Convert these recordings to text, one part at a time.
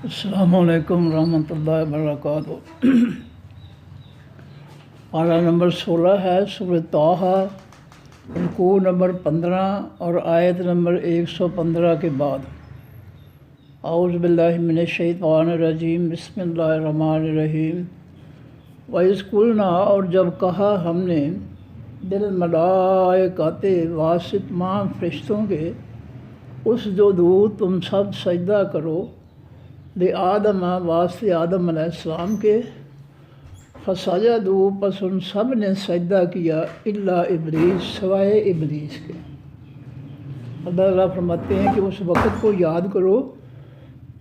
السلام علیکم ورحمۃ اللہ وبرکاتہ۔ پارہ نمبر 16 ہے سورۃ طٰہٰ، رکوع نمبر 15 اور آیت نمبر 115 کے بعد۔ اعوذ باللہ من الشیطان الرجیم، بسم اللہ الرحمن الرحیم۔ وَإِذْ قُلْنَا، اور جب کہا ہم نے، بِالْمَلَائِکَةِ واسط تمام فرشتوں کے، اسجدوا تم سب سجدہ کرو، لِآدم واسطے آدم علیہ السلام کے، فسجدوا پس ان سب نے سجدہ کیا، الا ابلیس سوائے ابلیس کے۔ اللہ تعالیٰ فرماتے ہیں کہ اس وقت کو یاد کرو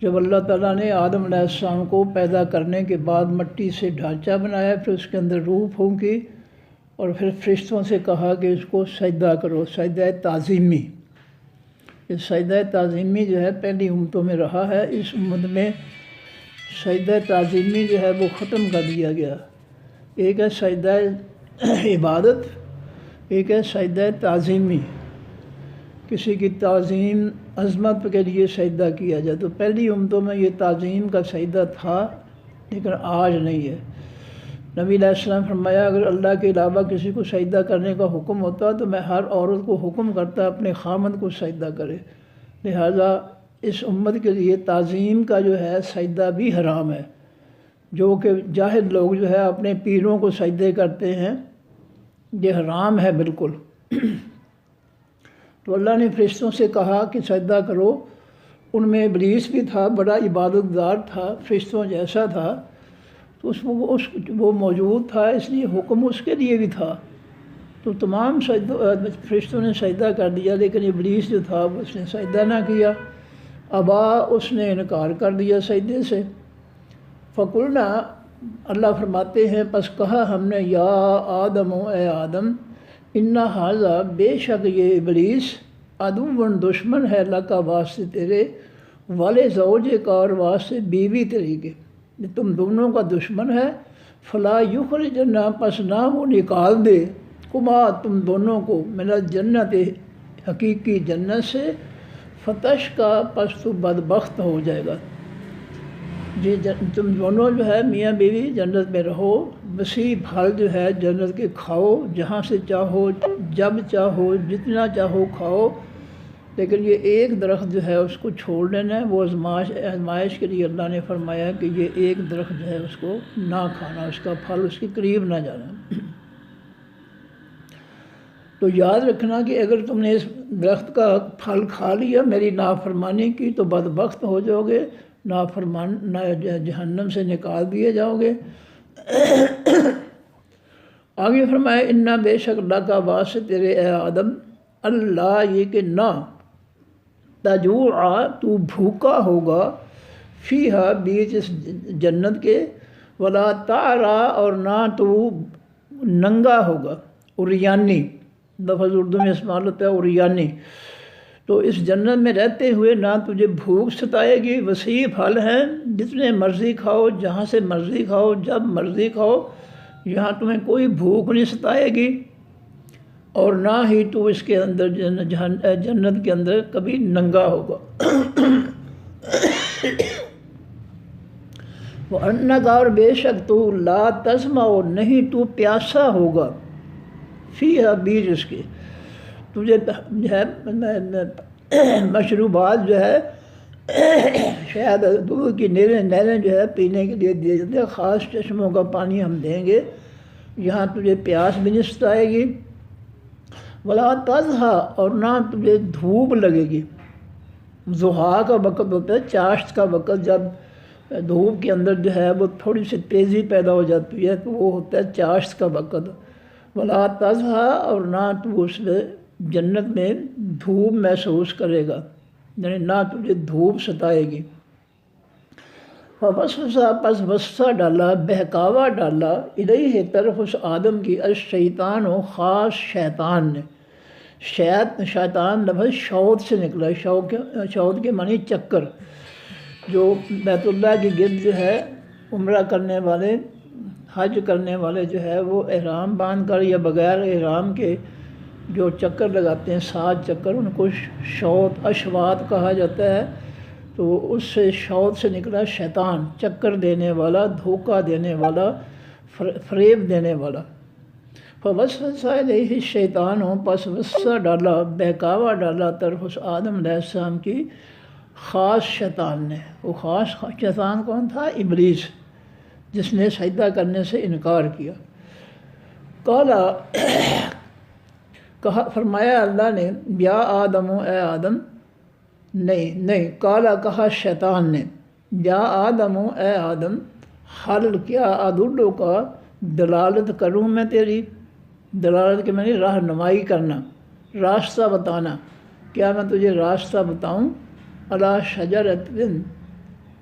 جب اللہ تعالیٰ نے آدم علیہ السلام کو پیدا کرنے کے بعد مٹی سے ڈھانچہ بنایا، پھر اس کے اندر روح پھونکی اور پھر فرشتوں سے کہا کہ اس کو سجدہ کرو، سجدہ تعظیمی۔ یہ سجدہ تعظیمی جو ہے پہلی امتوں میں رہا ہے، اس امت میں سجدہ تعظیمی جو ہے وہ ختم کر دیا گیا۔ ایک ہے سجدہ عبادت، ایک ہے سجدہ تعظیمی، کسی کی تعظیم عظمت کے لیے سجدہ کیا جائے۔ تو پہلی امتوں میں یہ تعظیم کا سجدہ تھا، لیکن آج نہیں ہے۔ نبی علیہ السلام فرمایا، اگر اللہ کے علاوہ کسی کو سجدہ کرنے کا حکم ہوتا تو میں ہر عورت کو حکم کرتا اپنے خامند کو سجدہ کرے۔ لہٰذا اس امت کے لیے تعظیم کا جو ہے سجدہ بھی حرام ہے۔ جو کہ جاہل لوگ جو ہے اپنے پیروں کو سجدے کرتے ہیں، یہ حرام ہے بالکل۔ تو اللہ نے فرشتوں سے کہا کہ سجدہ کرو۔ ان میں ابلیس بھی تھا، بڑا عبادت دار تھا، فرشتوں جیسا تھا، تو وہ موجود تھا، اس لیے حکم اس کے لیے بھی تھا۔ تو تمام فرشتوں نے سجدہ کر دیا، لیکن ابلیس جو تھا اس نے سجدہ نہ کیا، ابا، اس نے انکار کر دیا سجدے سے۔ فقلنا، اللہ فرماتے ہیں پس کہا ہم نے، یا آدم، اے آدم، ان ھذا، بے شک یہ ابلیس، عدو، دشمن ہے، لکا، واسطے تیرے، ولزوجک، اور واسطے بیوی تیری کے، تم دونوں کا دشمن ہے۔ فلا یخرجنا، پس نہ وہ نکال دے، کما، تم دونوں کو، من الجنت، حقیقی جنت سے، فتش کا، پس تو بدبخت ہو جائے گا۔ جی تم دونوں جو ہے میاں بیوی جنت میں رہو، وسیع پھل جو ہے جنت کے کھاؤ، جہاں سے چاہو، جب چاہو، جتنا چاہو کھاؤ، لیکن یہ ایک درخت جو ہے اس کو چھوڑ دینا ہے۔ وہ آزمائش کے لیے اللہ نے فرمایا کہ یہ ایک درخت جو ہے اس کو نہ کھانا، اس کا پھل اس کے قریب نہ جانا۔ تو یاد رکھنا کہ اگر تم نے اس درخت کا پھل کھا لیا، میری نافرمانی کی، تو بدبخت ہو جاؤ گے، نافرمان جہنم سے نکال دیے جاؤ گے۔ آگے فرمایا، انا، بے شک، اللہ کا واسطے تیرے اے آدم، اللہ، یہ کہ نہ، تجوع، تو بھوکا ہوگا، فیہا، بیچ اس جنت کے، ولا تعرا، اور نہ تو ننگا ہوگا، عریانی، لفظ اردو میں استعمال ہوتا ہے عریانی۔ تو اس جنت میں رہتے ہوئے نہ تجھے بھوک ستائے گی، وسیع پھل ہیں، جتنے مرضی کھاؤ، جہاں سے مرضی کھاؤ، جب مرضی کھاؤ، یہاں تمہیں کوئی بھوک نہیں ستائے گی، اور نہ ہی تو اس کے اندر جنت کے اندر کبھی ننگا ہوگا۔ وَأَنَّكَ، اور بے شک تو، لا تسمع، نہیں تو پیاسا ہوگا، فیہا، بیچ اس کے، تجھے جو ہے مشروبات جو ہے شاید دودھ کی نہریں جو ہے پینے کے لیے دیے جاتے ہیں، خاص چشموں کا پانی ہم دیں گے، یہاں تجھے پیاس بھی نہیں ستائے گی۔ ولا تضحیٰ، اور نہ تجھے دھوپ لگے گی۔ ضحیٰ کا وقت ہوتا ہے چاشت کا وقت، جب دھوپ کے اندر جو ہے وہ تھوڑی سی تیزی پیدا ہو جاتی ہے، تو وہ ہوتا ہے چاشت کا وقت۔ ولا تضحیٰ، اور نہ تو اس جنت میں دھوپ محسوس کرے گا، یعنی نہ تجھے دھوپ ستائے گی۔ فوسوسہ، پس وسوسہ ڈالا، بہکاوا ڈالا، الیہ، طرف اس آدم کی، الشیطان، خاص شیطان نے۔ شیطان لفظ شوط سے نکلا ہے، شوط کے معنی چکر۔ جو بیت اللہ کی گرد جو ہے عمرہ کرنے والے، حج کرنے والے جو ہے وہ احرام باندھ کر یا بغیر احرام کے جو چکر لگاتے ہیں، 7 چکر، ان کو شوط، اشواط کہا جاتا ہے۔ تو اس سے شوط سے نکلا شیطان، چکر دینے والا، دھوکہ دینے والا، فریب دینے والا۔ فوسوس الیہ الشیطان، پس وسوسہ ڈالا، بہکاوا ڈالا طرف اس آدم علیہ السلام کی خاص شیطان نے۔ وہ خاص شیطان کون تھا؟ ابلیس، جس نے سجدہ کرنے سے انکار کیا۔ کہا فرمایا اللہ نے، یا آدم، اے آدم، نہیں کہا شیطان نے، یا آدم، اے آدم، حل کیا ادلو کا، دلالت کروں میں تیری، دلالت کے معنی رہنمائی کرنا، راستہ بتانا، کیا میں تجھے راستہ بتاؤں؟ علی شجرۃ،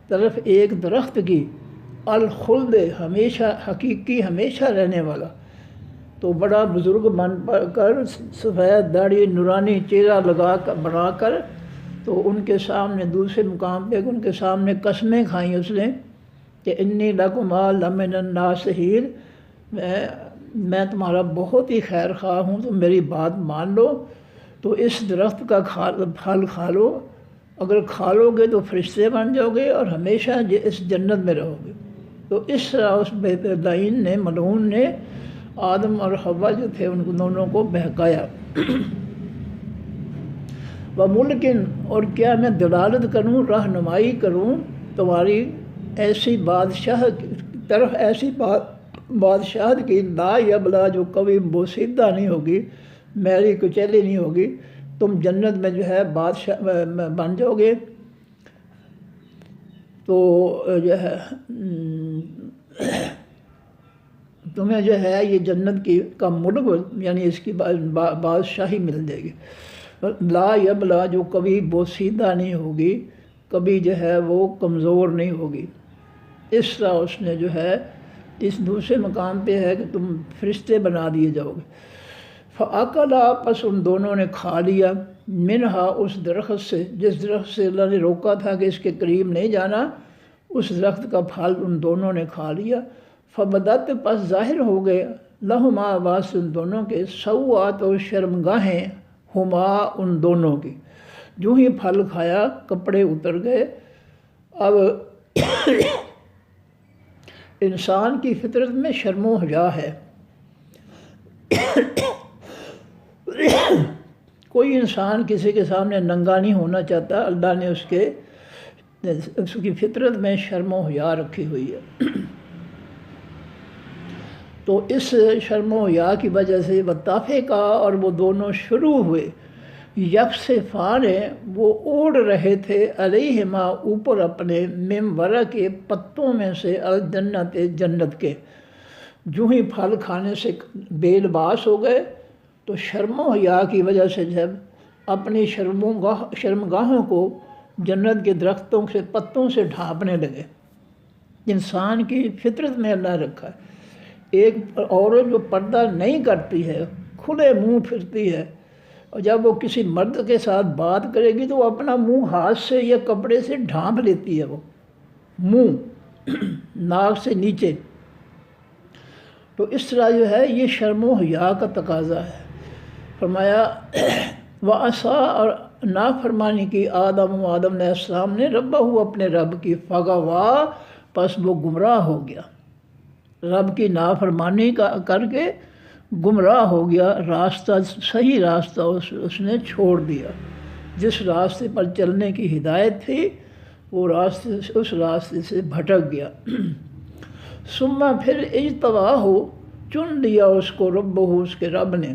طرف ایک درخت کی، الخلد، ہمیشہ، حقیقی ہمیشہ رہنے والا۔ تو بڑا بزرگ بن کر، سفید داڑھی، نورانی چہرہ لگا کر، بنا کر، تو ان کے سامنے دوسرے مقام پہ ان کے سامنے قسمیں کھائیں اس نے کہ انی لکما لمن الناصحین، میں تمہارا بہت ہی خیر خواہ ہوں، تم میری بات مان لو، تو اس درخت کا پھل کھا لو، اگر کھا لو گے تو فرشتے بن جاؤ گے اور ہمیشہ اس جنت میں رہو گے۔ تو اس طرح اس بے لعین نے، ملعون نے، آدم اور حوا جو تھے ان دونوں کو بہکایا۔ وَمُلْکٍ، اور کیا میں دلالت کروں، رہنمائی کروں تمہاری ایسی بادشاہ طرف، ایسی بادشاہت کی، لا یبلا، جو کبھی بوسیدہ نہیں ہوگی، میری کچیلی نہیں ہوگی، تم جنت میں جو ہے بادشاہ بن جاؤ گے، تو جو ہے تمہیں جو ہے یہ جنت کا ملک، یعنی اس کی بادشاہی مل جائے گی۔ لا یبلا، جو کبھی بوسیدہ نہیں ہوگی، کبھی جو ہے وہ کمزور نہیں ہوگی۔ اس طرح اس نے جو ہے اس دوسرے مقام پہ ہے کہ تم فرشتے بنا دیے جاؤ گے۔ فَأَكَلَا، پس ان دونوں نے کھا لیا، منہا، اس درخت سے، جس درخت سے اللہ نے روکا تھا کہ اس کے قریب نہیں جانا، اس درخت کا پھل ان دونوں نے کھا لیا۔ فبدت، پس ظاہر ہو گئے، لہما، واسطے ان دونوں کے، سوآت، و شرمگاہیں، ہما، ان دونوں کی۔ جو ہی پھل کھایا کپڑے اتر گئے۔ اب انسان کی فطرت میں شرم و حیا ہے۔ کوئی انسان کسی کے سامنے ننگا نہیں ہونا چاہتا، اللہ نے اس کی فطرت میں شرم و حیا رکھی ہوئی ہے۔ تو اس شرم و حیا کی وجہ سے وطافقا، اور وہ دونوں شروع ہوئے، یکسفان، وہ اوڑھ رہے تھے، علیہما، اوپر اپنے، من ورق کے، پتوں میں سے، الجنت، جنت کے۔ جو ہی پھل کھانے سے بے لباس ہو گئے، تو شرم و حیا کی وجہ سے جب اپنی شرمگاہوں کو جنت کے درختوں سے، پتوں سے ڈھانپنے لگے۔ انسان کی فطرت میں اللہ رکھا ہے، ایک عورت جو پردہ نہیں کرتی ہے، کھلے منہ پھرتی ہے، اور جب وہ کسی مرد کے ساتھ بات کرے گی تو وہ اپنا منہ ہاتھ سے یا کپڑے سے ڈھانپ لیتی ہے، وہ منہ ناک سے نیچے۔ تو اس طرح جو ہے یہ شرم و حیا کا تقاضا ہے۔ فرمایا وَعَصَىٰ، اور نافرمانی کی، آدم علیہ السلام نے، ربہ، اپنے رب کی، فغوا، پس وہ گمراہ ہو گیا، رب کی نافرمانی کر کے گمراہ ہو گیا، راستہ، صحیح راستہ اس نے چھوڑ دیا۔ جس راستے پر چلنے کی ہدایت تھی وہ اس راستے سے بھٹک گیا۔ ثم، پھر، اجتباہ، چن لیا اس کو، ربہ، اس کے رب نے،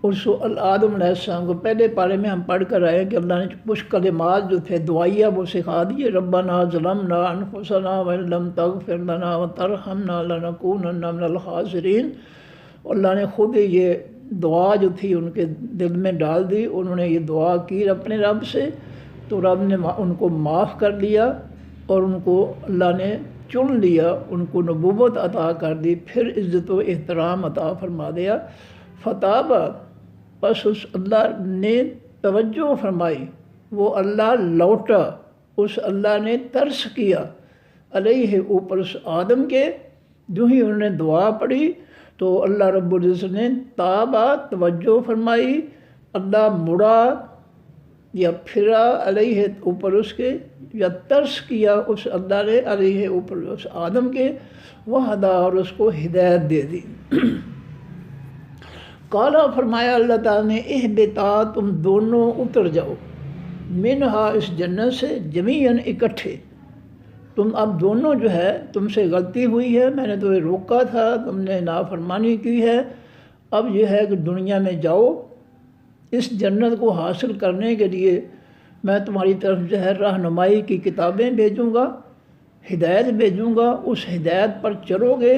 اس آدم علیہ السلام کو۔ پہلے پارے میں ہم پڑھ کر آئے کہ اللہ نے کچھ کلمات جو تھے دعائیہ وہ سکھا دیے، ربنا ظلمنا انفسنا وان لم تغفر لنا وترحمنا لنکونن من الخاسرین۔ اللہ نے خود یہ دعا جو تھی ان کے دل میں ڈال دی، انہوں نے یہ دعا کی اپنے رب سے، تو رب نے ان کو معاف کر لیا اور ان کو اللہ نے چن لیا، ان کو نبوت عطا کر دی، پھر عزت و احترام عطا فرما دیا۔ فتاب، پس اس اللہ نے توجہ فرمائی، وہ اللہ لوٹا، اس اللہ نے ترس کیا، علیہ، اوپر اس آدم کے۔ جو ہی انہوں نے دعا پڑھی تو اللہ رب العزت نے تابا، توجہ فرمائی، اللہ مڑا یا پھرا علیہ اوپر اس کے، یا ترس کیا اس اللہ نے علیہ اوپر اس آدم کے، وہدا اور اس کو ہدایت دے دی۔ قالا فرمایا اللہ تعالیٰ نے اہبطا تم دونوں اتر جاؤ، منہا اس جنت سے، جمیعاً اکٹھے، تم اب دونوں جو ہے تم سے غلطی ہوئی ہے، میں نے تمہیں روکا تھا، تم نے نافرمانی کی ہے، اب یہ ہے کہ دنیا میں جاؤ، اس جنت کو حاصل کرنے کے لیے میں تمہاری طرف جو ہے رہنمائی کی کتابیں بھیجوں گا، ہدایت بھیجوں گا، اس ہدایت پر چلو گے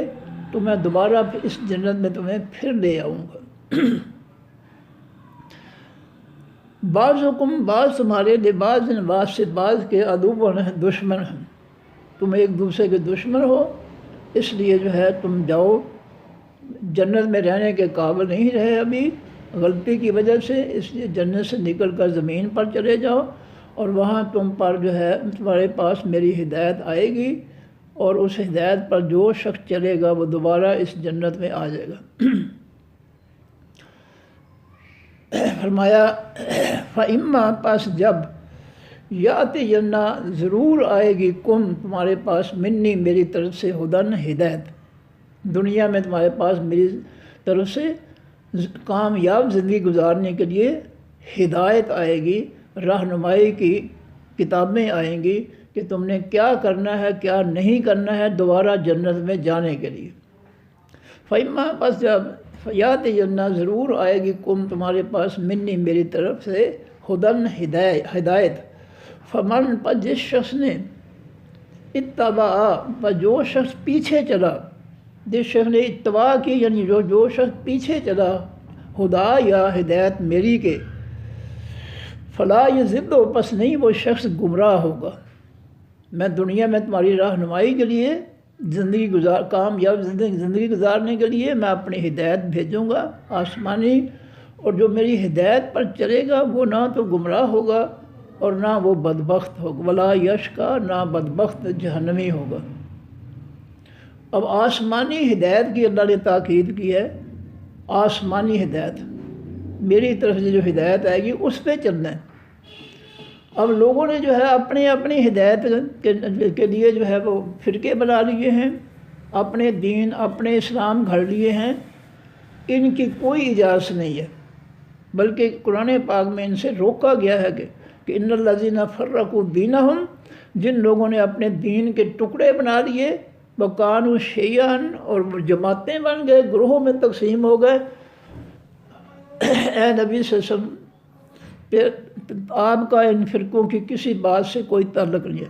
تو میں دوبارہ اس جنت میں تمہیں پھر لے آؤں گا۔ بعضکم بعض تمہارے لباس بعض سے بعض کے عدو ہیں، دشمن ہیں، تم ایک دوسرے کے دشمن ہو، اس لیے جو ہے تم جاؤ، جنت میں رہنے کے قابل نہیں رہے ابھی غلطی کی وجہ سے، اس لیے جنت سے نکل کر زمین پر چلے جاؤ، اور وہاں تم پر جو ہے تمہارے پاس میری ہدایت آئے گی، اور اس ہدایت پر جو شخص چلے گا وہ دوبارہ اس جنت میں آ جائے گا۔ فرمایا فَإِمَّا پس جب یاتی جنا ضرور آئے گی کم تمہارے پاس منی میری طرف سے ہدن ہدایت، دنیا میں تمہارے پاس میری طرف سے کامیاب زندگی گزارنے کے لیے ہدایت آئے گی، رہنمائی کی کتابیں آئیں گی کہ تم نے کیا کرنا ہے کیا نہیں کرنا ہے دوبارہ جنت میں جانے کے لیے۔ فَإِمَّا پس جب یات جنہ ضرور آئے گی کم تمہارے پاس منی میری طرف سے ہدن ہدایت، فمن پر جس شخص نے اتبع پر جو شخص پیچھے چلا، جس شخص نے اتباع کی یعنی جو شخص پیچھے چلا ہدا یا ہدایت میری کے، فلا یضل پس نہیں وہ شخص گمراہ ہوگا۔ میں دنیا میں تمہاری رہنمائی کے لیے کامیاب زندگی گزارنے کے لیے میں اپنی ہدایت بھیجوں گا آسمانی، اور جو میری ہدایت پر چلے گا وہ نہ تو گمراہ ہوگا اور نہ وہ بدبخت ہوگا، ولا یشقا نہ بدبخت جہنمی ہوگا۔ اب آسمانی ہدایت کی اللہ نے تاکید کی ہے، آسمانی ہدایت میری طرف سے جو ہدایت آئے گی اس پہ چلنا ہے۔ اب لوگوں نے جو ہے اپنی ہدایت کے لیے جو ہے وہ فرقے بنا لیے ہیں، اپنے دین اپنے اسلام گھڑ لیے ہیں، ان کی کوئی اجازت نہیں ہے، بلکہ قرآن پاک میں ان سے روکا گیا ہے کہ ان الذین فرقوا دینہم، جن لوگوں نے اپنے دین کے ٹکڑے بنا لیے، وکانوا شیعاً اور جماعتیں بن گئے، گروہوں میں تقسیم ہو گئے، اے نبی صلی اللہ علیہ وسلم پھر آپ کا ان فرقوں کی کسی بات سے کوئی تعلق نہیں ہے۔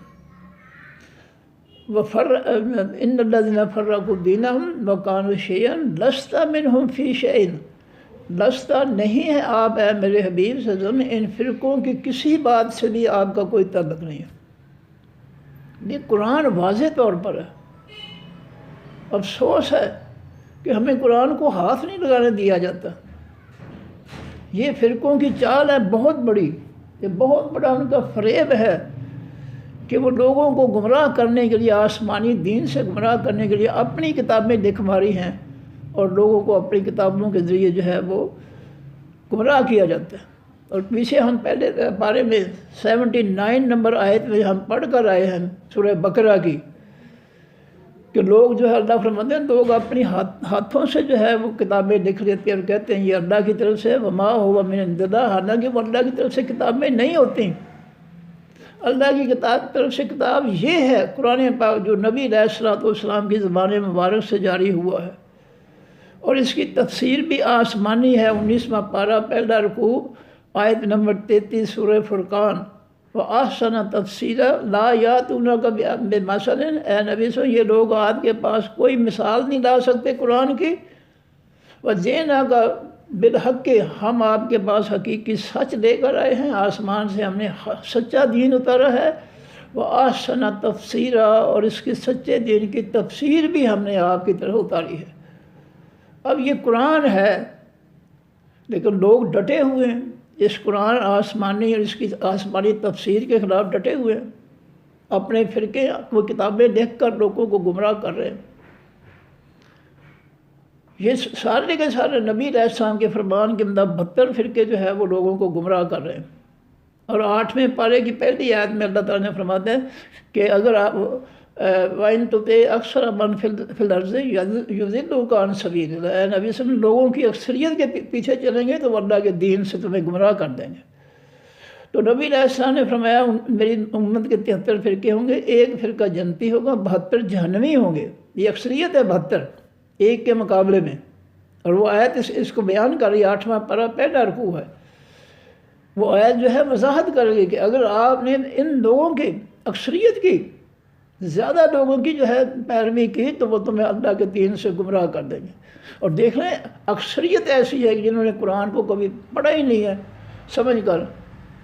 ان الذین فرقوا دینہم وکانوا شیعاً لست منہم فی شیء، لست نہیں ہے آپ اے میرے حبیب صلی اللہ علیہ وسلم ان فرقوں کی کسی بات سے بھی آپ کا کوئی تعلق نہیں ہے۔ یہ قرآن واضح طور پر ہے۔ افسوس ہے کہ ہمیں قرآن کو ہاتھ نہیں لگانے دیا جاتا۔ یہ فرقوں کی چال ہے بہت بڑی، یہ بہت بڑا ان کا فریب ہے کہ وہ لوگوں کو گمراہ کرنے کے لیے، آسمانی دین سے گمراہ کرنے کے لیے اپنی کتابیں لکھ ماری ہیں، اور لوگوں کو اپنی کتابوں کے ذریعے جو ہے وہ گمراہ کیا جاتا ہے۔ اور پیچھے ہم پہلے بارے میں 79 نمبر آیت میں ہم پڑھ کر آئے ہیں سورہ بقرہ کی، کہ لوگ جو ہے اللہ فرماتے ہیں لوگ اپنی ہاتھوں سے جو ہے وہ کتابیں لکھ لیتے ہیں اور کہتے ہیں یہ اللہ کی طرف سے، وما ہوا من عند اللہ، حالانکہ وہ اللہ کی طرف سے کتابیں نہیں ہوتی۔ اللہ کی طرف سے کتاب یہ ہے قرآن پاک جو نبی علیہ الصلوۃ والسلام کی زبان مبارک سے جاری ہوا ہے، اور اس کی تفسیر بھی آسمانی ہے۔ 19واں پارہ پہلا رکوع آیت نمبر 33 سورہ فرقان، وَأَحْسَنَ تَفْسِيرًا لَا يَأْتُونَكَ بِمَثَلٍ، اے نبی صلی اللہ علیہ وسلم یہ لوگ آپ کے پاس کوئی مثال نہیں لا سکتے قرآن کی، وَجِئْنَاكَ بِالْحَقِّ ہم آپ کے پاس حقیقی سچ لے کر آئے ہیں، آسمان سے ہم نے سچا دین اتارا ہے، وَأَحْسَنَ تَفْسِيرًا اور اس کی سچے دین کی تفسیر بھی ہم نے آپ کی طرف اتاری ہے۔ اب یہ قرآن ہے لیکن لوگ ڈٹے ہوئے ہیں اس قرآن آسمانی اور اس کی آسمانی تفسیر کے خلاف ڈٹے ہوئے ہیں، اپنے فرقے وہ کتابیں لکھ کر لوگوں کو گمراہ کر رہے ہیں۔ یہ سارے کے سارے نبی علیہ السلام کے فرمان کے مطابق 72 فرقے جو ہے وہ لوگوں کو گمراہ کر رہے ہیں۔ اور 8ویں پارے کی پہلی آیت میں اللہ تعالیٰ نے فرماتا ہے کہ اگر آپ وَإِن تُطِعْ أَكْثَرَ مَنْ فِي الْأَرْضِ يُضِلُّوكَ عَنْ سَبِيلِ اللَّهِ، اے نبی صلی اللہ علیہ وسلم، لوگوں کی اکثریت کے پیچھے چلیں گے تو وہ اللہ کے دین سے تمہیں گمراہ کر دیں گے۔ تو نبی علیہ السلام نے فرمایا میری امت کے 73 فرقے ہوں گے، ایک فرقہ جنتی ہوگا، 72 جہنمی ہوں گے۔ یہ اکثریت ہے 72 ایک کے مقابلے میں، اور وہ آیت اس کو بیان کر رہی ہے۔ 8واں پارہ پہلا رکوع ہے، وہ آیت جو ہے وضاحت کر رہی ہے کہ اگر آپ نے ان لوگوں کی اکثریت کی، زیادہ لوگوں کی جو ہے پیروی کی تو وہ تمہیں اللہ کے دین سے گمراہ کر دیں گے۔ اور دیکھ لیں اکثریت ایسی ہے کہ جنہوں نے قرآن کو کبھی پڑھا ہی نہیں ہے سمجھ کر،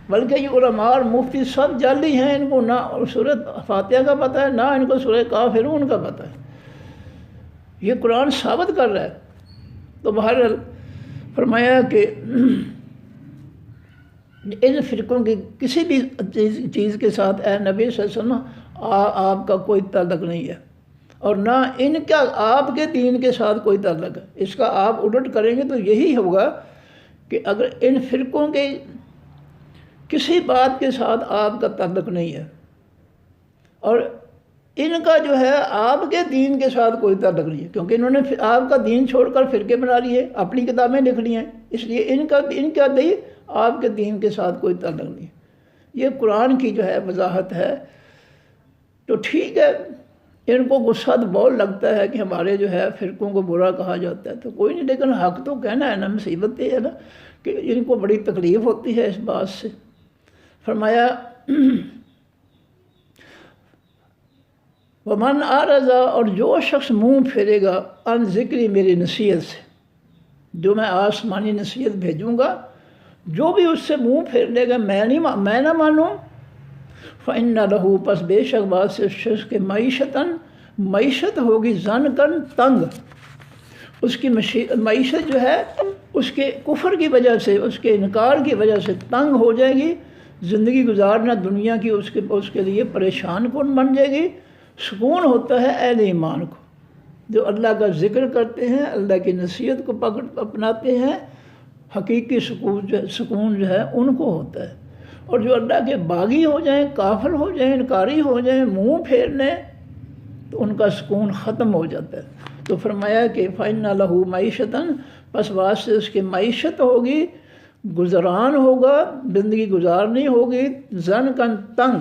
بلکہ یہ علماء اور مفتی سب جعلی ہیں، ان کو نہ سورۃ فاتحہ کا پتہ ہے، نہ ان کو سورہ کافرون کا پتہ ہے۔ یہ قرآن ثابت کر رہا ہے۔ تو بہرحال فرمایا کہ ان فرقوں کی کسی بھی چیز کے ساتھ اے نبی صلی اللہ علیہ وسلم آپ کا کوئی تعلق نہیں ہے، اور نہ ان کا آپ کے دین کے ساتھ کوئی تعلق ہے۔ اس کا آپ الٹ کریں گے تو یہی ہوگا کہ اگر ان فرقوں کے کسی بات کے ساتھ آپ کا تعلق نہیں ہے، اور ان کا جو ہے آپ کے دین کے ساتھ کوئی تعلق نہیں ہے، کیونکہ انہوں نے آپ کا دین چھوڑ کر فرقے بنا لیے، اپنی کتابیں لکھ لی ہیں، اس لیے ان کا دین آپ کے دین کے ساتھ کوئی تعلق نہیں ہے۔ یہ قرآن کی جو ہے وضاحت ہے۔ تو ٹھیک ہے، ان کو غصہ تو بہت لگتا ہے کہ ہمارے جو ہے فرقوں کو برا کہا جاتا ہے، تو کوئی نہیں، لیکن حق تو کہنا ہے نا۔ مصیبت یہ ہے نا کہ ان کو بڑی تکلیف ہوتی ہے اس بات سے۔ فرمایا وَمَنْ أَعْرَضَ، اور جو شخص منہ پھیرے گا عن ذکری، میری نصیحت سے، جو میں آسمانی نصیحت بھیجوں گا، جو بھی اس سے منہ پھیر لے گا، میں نہ مانوں، فَإِنَّ لَهُ، پس بے شک بات سے شخص کے معیشت ہوگی ضنکاً، تنگ۔ اس کی معیشت جو ہے اس کے کفر کی وجہ سے، اس کے انکار کی وجہ سے تنگ ہو جائے گی، زندگی گزارنا دنیا کی اس کے لیے پریشان کن بن جائے گی۔ سکون ہوتا ہے اہل ایمان کو، جو اللہ کا ذکر کرتے ہیں، اللہ کی نصیحت کو اپناتے ہیں، حقیقی سکون جو ہے ان کو ہوتا ہے۔ اور جو اللہ کے باغی ہو جائیں، کافر ہو جائیں، انکاری ہو جائیں، منہ پھیر لیں، تو ان کا سکون ختم ہو جاتا ہے۔ تو فرمایا کہ فَإِنَّ لَهُ مَعِيشَةً، پس واسطے اس کی معیشت ہوگی، گزران ہوگا، زندگی گزارنی ہوگی، ضنکاً، تنگ۔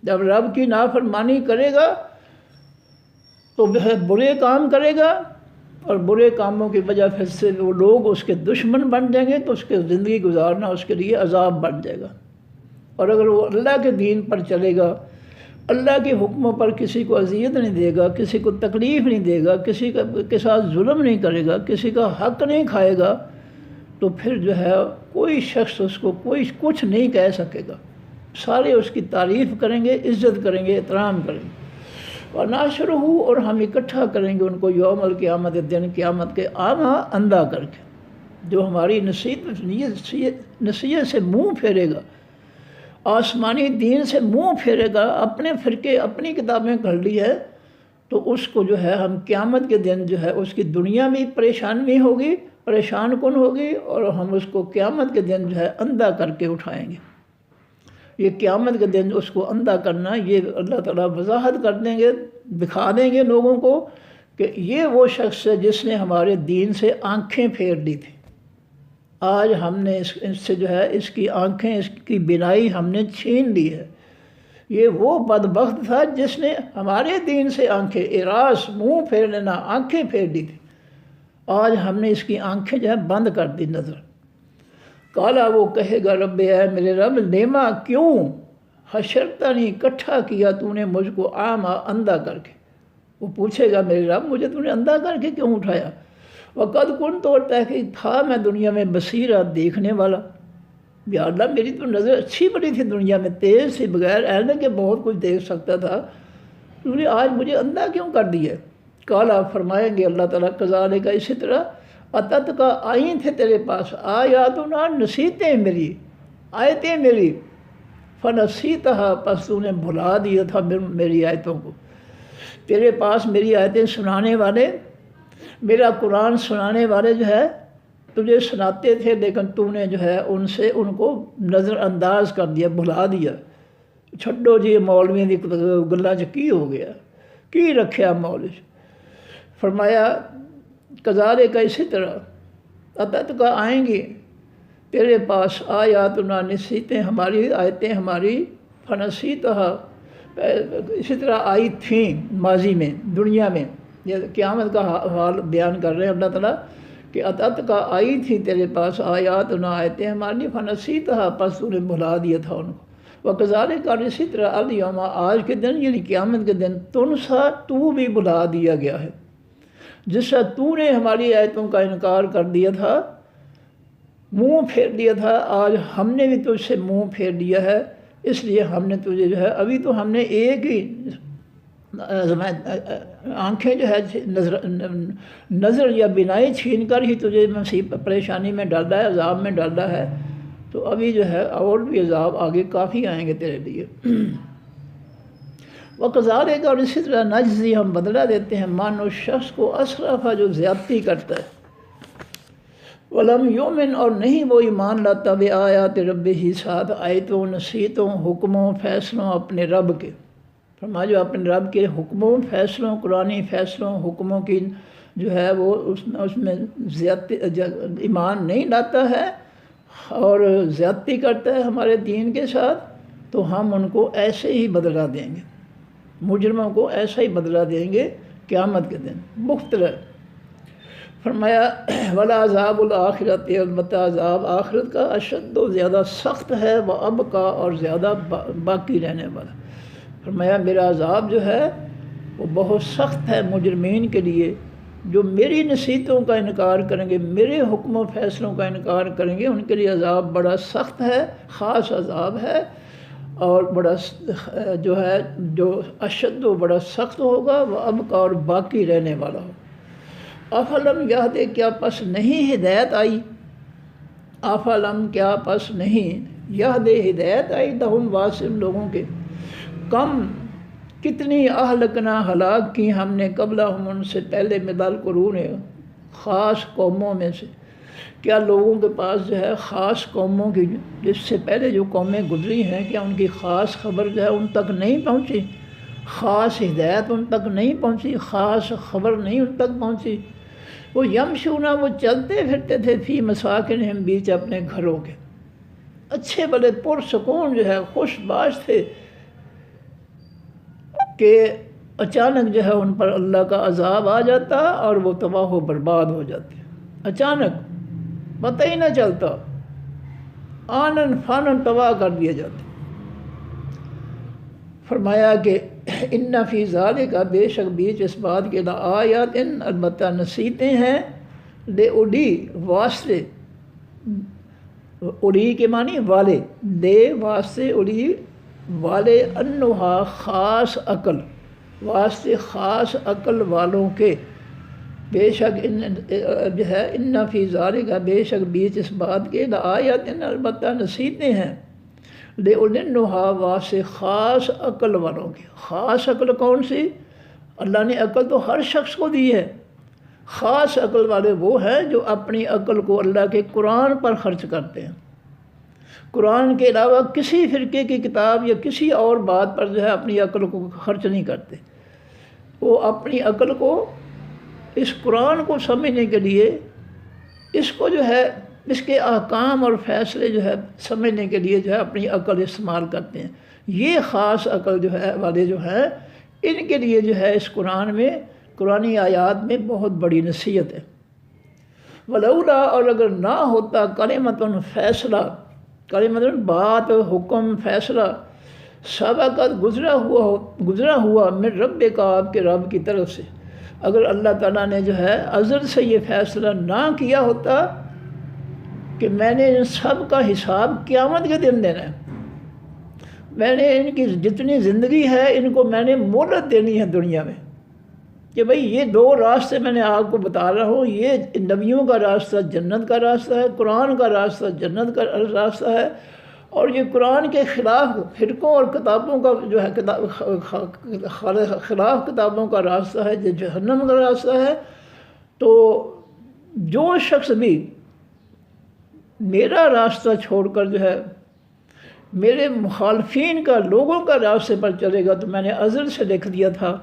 جب رب کی نافرمانی کرے گا تو برے کام کرے گا، اور برے کاموں کی وجہ سے وہ لوگ اس کے دشمن بن جائیں گے، تو اس کے زندگی گزارنا اس کے لیے عذاب بن جائے گا۔ اور اگر وہ اللہ کے دین پر چلے گا، اللہ کے حکموں پر کسی کو اذیت نہیں دے گا، کسی کو تکلیف نہیں دے گا، کسی کے ساتھ ظلم نہیں کرے گا، کسی کا حق نہیں کھائے گا، تو پھر جو ہے کوئی شخص اس کو کچھ نہیں کہہ سکے گا۔ سارے اس کی تعریف کریں گے، عزت کریں گے، احترام کریں گے۔ وَنَحْشُرُهُ، اور ہم اکٹھا کریں گے ان کو یوم القیامت، دن قیامت کے، آما، اندھا کر کے۔ جو ہماری نصیحت سے منہ پھیرے گا، آسمانی دین سے منہ پھیرے گا، اپنے فرقے، اپنی کتابیں کر لی ہے، تو اس کو جو ہے ہم قیامت کے دن جو ہے اس کی دنیا میں پریشانی ہوگی، پریشان کن ہوگی، اور ہم اس کو قیامت کے دن جو ہے اندھا کر کے اٹھائیں گے۔ یہ قیامت کے دن اس کو اندھا کرنا، یہ اللہ تعالیٰ وضاحت کر دیں گے، دکھا دیں گے لوگوں کو کہ یہ وہ شخص ہے جس نے ہمارے دین سے آنکھیں پھیر لی تھیں۔ آج ہم نے اس سے جو ہے اس کی آنکھیں، اس کی بینائی ہم نے چھین لی ہے۔ یہ وہ بدبخت تھا جس نے ہمارے دین سے آنکھیں، اراس، منہ پھیر لینا، آنکھیں پھیر لی تھی۔ آج ہم نے اس کی آنکھیں جو ہے بند کر دی نظر۔ کالا، وہ کہے گا رب، اے میرے رب، لیما، کیوں، حشرتنی، اکٹھا کیا تو نے مجھ کو عاما، اندھا کر کے۔ وہ پوچھے گا میرے رب، مجھے تو نے اندھا کر کے کیوں اٹھایا؟ وقد کنت، اور تحقیق تھا میں دنیا میں بصیرا، دیکھنے والا۔ یا اللہ، میری تو نظر اچھی بڑی تھی دنیا میں، تیز سی، بغیر اینے کے بہت کچھ دیکھ سکتا تھا، تو نے آج مجھے اندھا کیوں کر دیا؟ کالا، فرمائیں گے اللہ تعالیٰ، کذالک، اسی طرح، اتت کا، آئی تھے تیرے پاس، آیاتنا، نصیحتیں میری، آیتیں میری، فنسیتہا، پس تو نے بھلا دیا تھا میری آیتوں کو۔ تیرے پاس میری آیتیں سنانے والے، میرا قرآن سنانے والے جو ہے تجھے سناتے تھے لیکن تو نے جو ہے ان کو نظر انداز کر دیا، بھلا دیا۔ چھڈو جی مولویوں کی گلاں کی ہو گیا، کی رکھیا مول۔ فرمایا کذالک اسی طرح اتت کا آئیں گی تیرے پاس آیاتنا نسیتیں ہماری آیتیں ہماری فنسیتہا اسی طرح آئی تھیں ماضی میں دنیا میں۔ یہ قیامت کا حال بیان کر رہے ہیں اللہ تعالیٰ کہ اتت کا آئی تھی تیرے پاس آیاتنا آیتیں ہماری فنسیتہا پس تو نے بھلا دیا تھا ان کو۔ وکذالک اور اسی طرح الیوم آج کے دن یعنی قیامت کے دن تنسا تو بھی بھلا دیا گیا ہے، جس سے تو نے ہماری آیتوں کا انکار کر دیا تھا، منہ پھیر دیا تھا، آج ہم نے بھی تجھ سے منہ پھیر دیا ہے۔ اس لیے ہم نے تجھے جو ہے ابھی تو ہم نے ایک ہی آنکھیں جو ہے نظر یا بینائی چھین کر ہی تجھے پریشانی میں ڈالا ہے، عذاب میں ڈالا ہے، تو ابھی جو ہے اور بھی عذاب آگے کافی آئیں گے تیرے لیے۔ وَقَذَالِكَ اور اسی طرح نجزی ہم بدلہ دیتے ہیں من اس شخص کو اسرفا جو زیادتی کرتا ہے، وَلَمْ يُؤْمِنْ اور نہیں وہ ایمان لاتا بِآیاتِ رَبِّهِ ساتھ آیتوں نصیحتوں حکموں فیصلوں اپنے رب کے۔ فرمایا جو اپنے رب کے حکموں فیصلوں قرآنی فیصلوں حکموں کی جو ہے وہ اس میں زیادتی ایمان نہیں لاتا ہے اور زیادتی کرتا ہے ہمارے دین کے ساتھ، تو ہم ان کو ایسے ہی بدلہ دیں گے، مجرموں کو ایسا ہی بدلہ دیں گے قیامت کے دن مختلف۔ فرمایا ولا عذاب الآخرت البتہ عذاب آخرت کا اشد و زیادہ سخت ہے، وہ اب کا اور زیادہ باقی رہنے والا۔ فرمایا میرا عذاب جو ہے وہ بہت سخت ہے مجرمین کے لیے، جو میری نصیحتوں کا انکار کریں گے، میرے حکم و فیصلوں کا انکار کریں گے، ان کے لیے عذاب بڑا سخت ہے، خاص عذاب ہے، اور بڑا جو ہے جو اشد و بڑا سخت ہوگا، وہ اب کا اور باقی رہنے والا ہو۔ افلم یہد کیا پس نہیں ہدایت آئی، افلم کیا پس نہیں یہد ہدایت آئی لہم واسم لوگوں کے، کم کتنی اہلکنا ہلاک کی ہم نے قبلہم ان سے پہلے من القرون خاص قوموں میں سے۔ کیا لوگوں کے پاس جو ہے خاص قوموں کی جس سے پہلے جو قومیں گزری ہیں کیا ان کی خاص خبر جو ہے ان تک نہیں پہنچی، خاص ہدایت ان تک نہیں پہنچی، خاص خبر نہیں ان تک پہنچی؟ وہ یمشونا وہ چلتے پھرتے تھے فی مساکنہم بیچ اپنے گھروں کے، اچھے بڑے پرسکون جو ہے خوش باش تھے، کہ اچانک جو ہے ان پر اللہ کا عذاب آ جاتا اور وہ تباہ و برباد ہو جاتے، اچانک پتہ ہی نہ چلتا، آنن فانن تباہ کر دیے جاتے۔ فرمایا کہ ان فی ذالک بے شک بیچ اس بات کے لآیات البتہ نصیحتیں ہیں، لے اڈی واسطے، اڈی کے معنی والے، لے واسطے اڈی والے، انہا خاص عقل واسطے خاص عقل والوں کے، بے شک ان جو ہے ان فی ذالک بے شک بیچ اس بات کے لآیات البتہ نصیحتیں ہیں، لے انہا واسطے خاص عقل والوں کے۔ خاص عقل کون سی؟ اللہ نے عقل تو ہر شخص کو دی ہے، خاص عقل والے وہ ہیں جو اپنی عقل کو اللہ کے قرآن پر خرچ کرتے ہیں، قرآن کے علاوہ کسی فرقے کی کتاب یا کسی اور بات پر جو ہے اپنی عقل کو خرچ نہیں کرتے، وہ اپنی عقل کو اس قرآن کو سمجھنے کے لیے، اس کو جو ہے اس کے احکام اور فیصلے جو ہے سمجھنے کے لیے جو ہے اپنی عقل استعمال کرتے ہیں۔ یہ خاص عقل جو ہے والے جو ہیں ان کے لیے جو ہے اس قرآن میں قرآنی آیات میں بہت بڑی نصیحت ہے۔ ولولا اور اگر نہ ہوتا کلمۃ فیصلہ، کلمۃ بات حکم فیصلہ، سبقت گزرا ہوا من رب کا آپ کے رب کی طرف سے، اگر اللہ تعالیٰ نے جو ہے ازل سے یہ فیصلہ نہ کیا ہوتا کہ میں نے ان سب کا حساب قیامت کے دن دینا ہے، میں نے ان کی جتنی زندگی ہے ان کو میں نے مہلت دینی ہے دنیا میں، کہ بھئی یہ دو راستے میں نے آپ کو بتا رہا ہوں، یہ نبیوں کا راستہ جنت کا راستہ ہے، قرآن کا راستہ جنت کا راستہ ہے، اور یہ قرآن کے خلاف فرقوں اور کتابوں کا جو ہے خلاف کتابوں کا راستہ ہے، جو جہنم کا راستہ ہے۔ تو جو شخص بھی میرا راستہ چھوڑ کر جو ہے میرے مخالفین کا، لوگوں کا راستے پر چلے گا تو میں نے ازل سے لکھ دیا تھا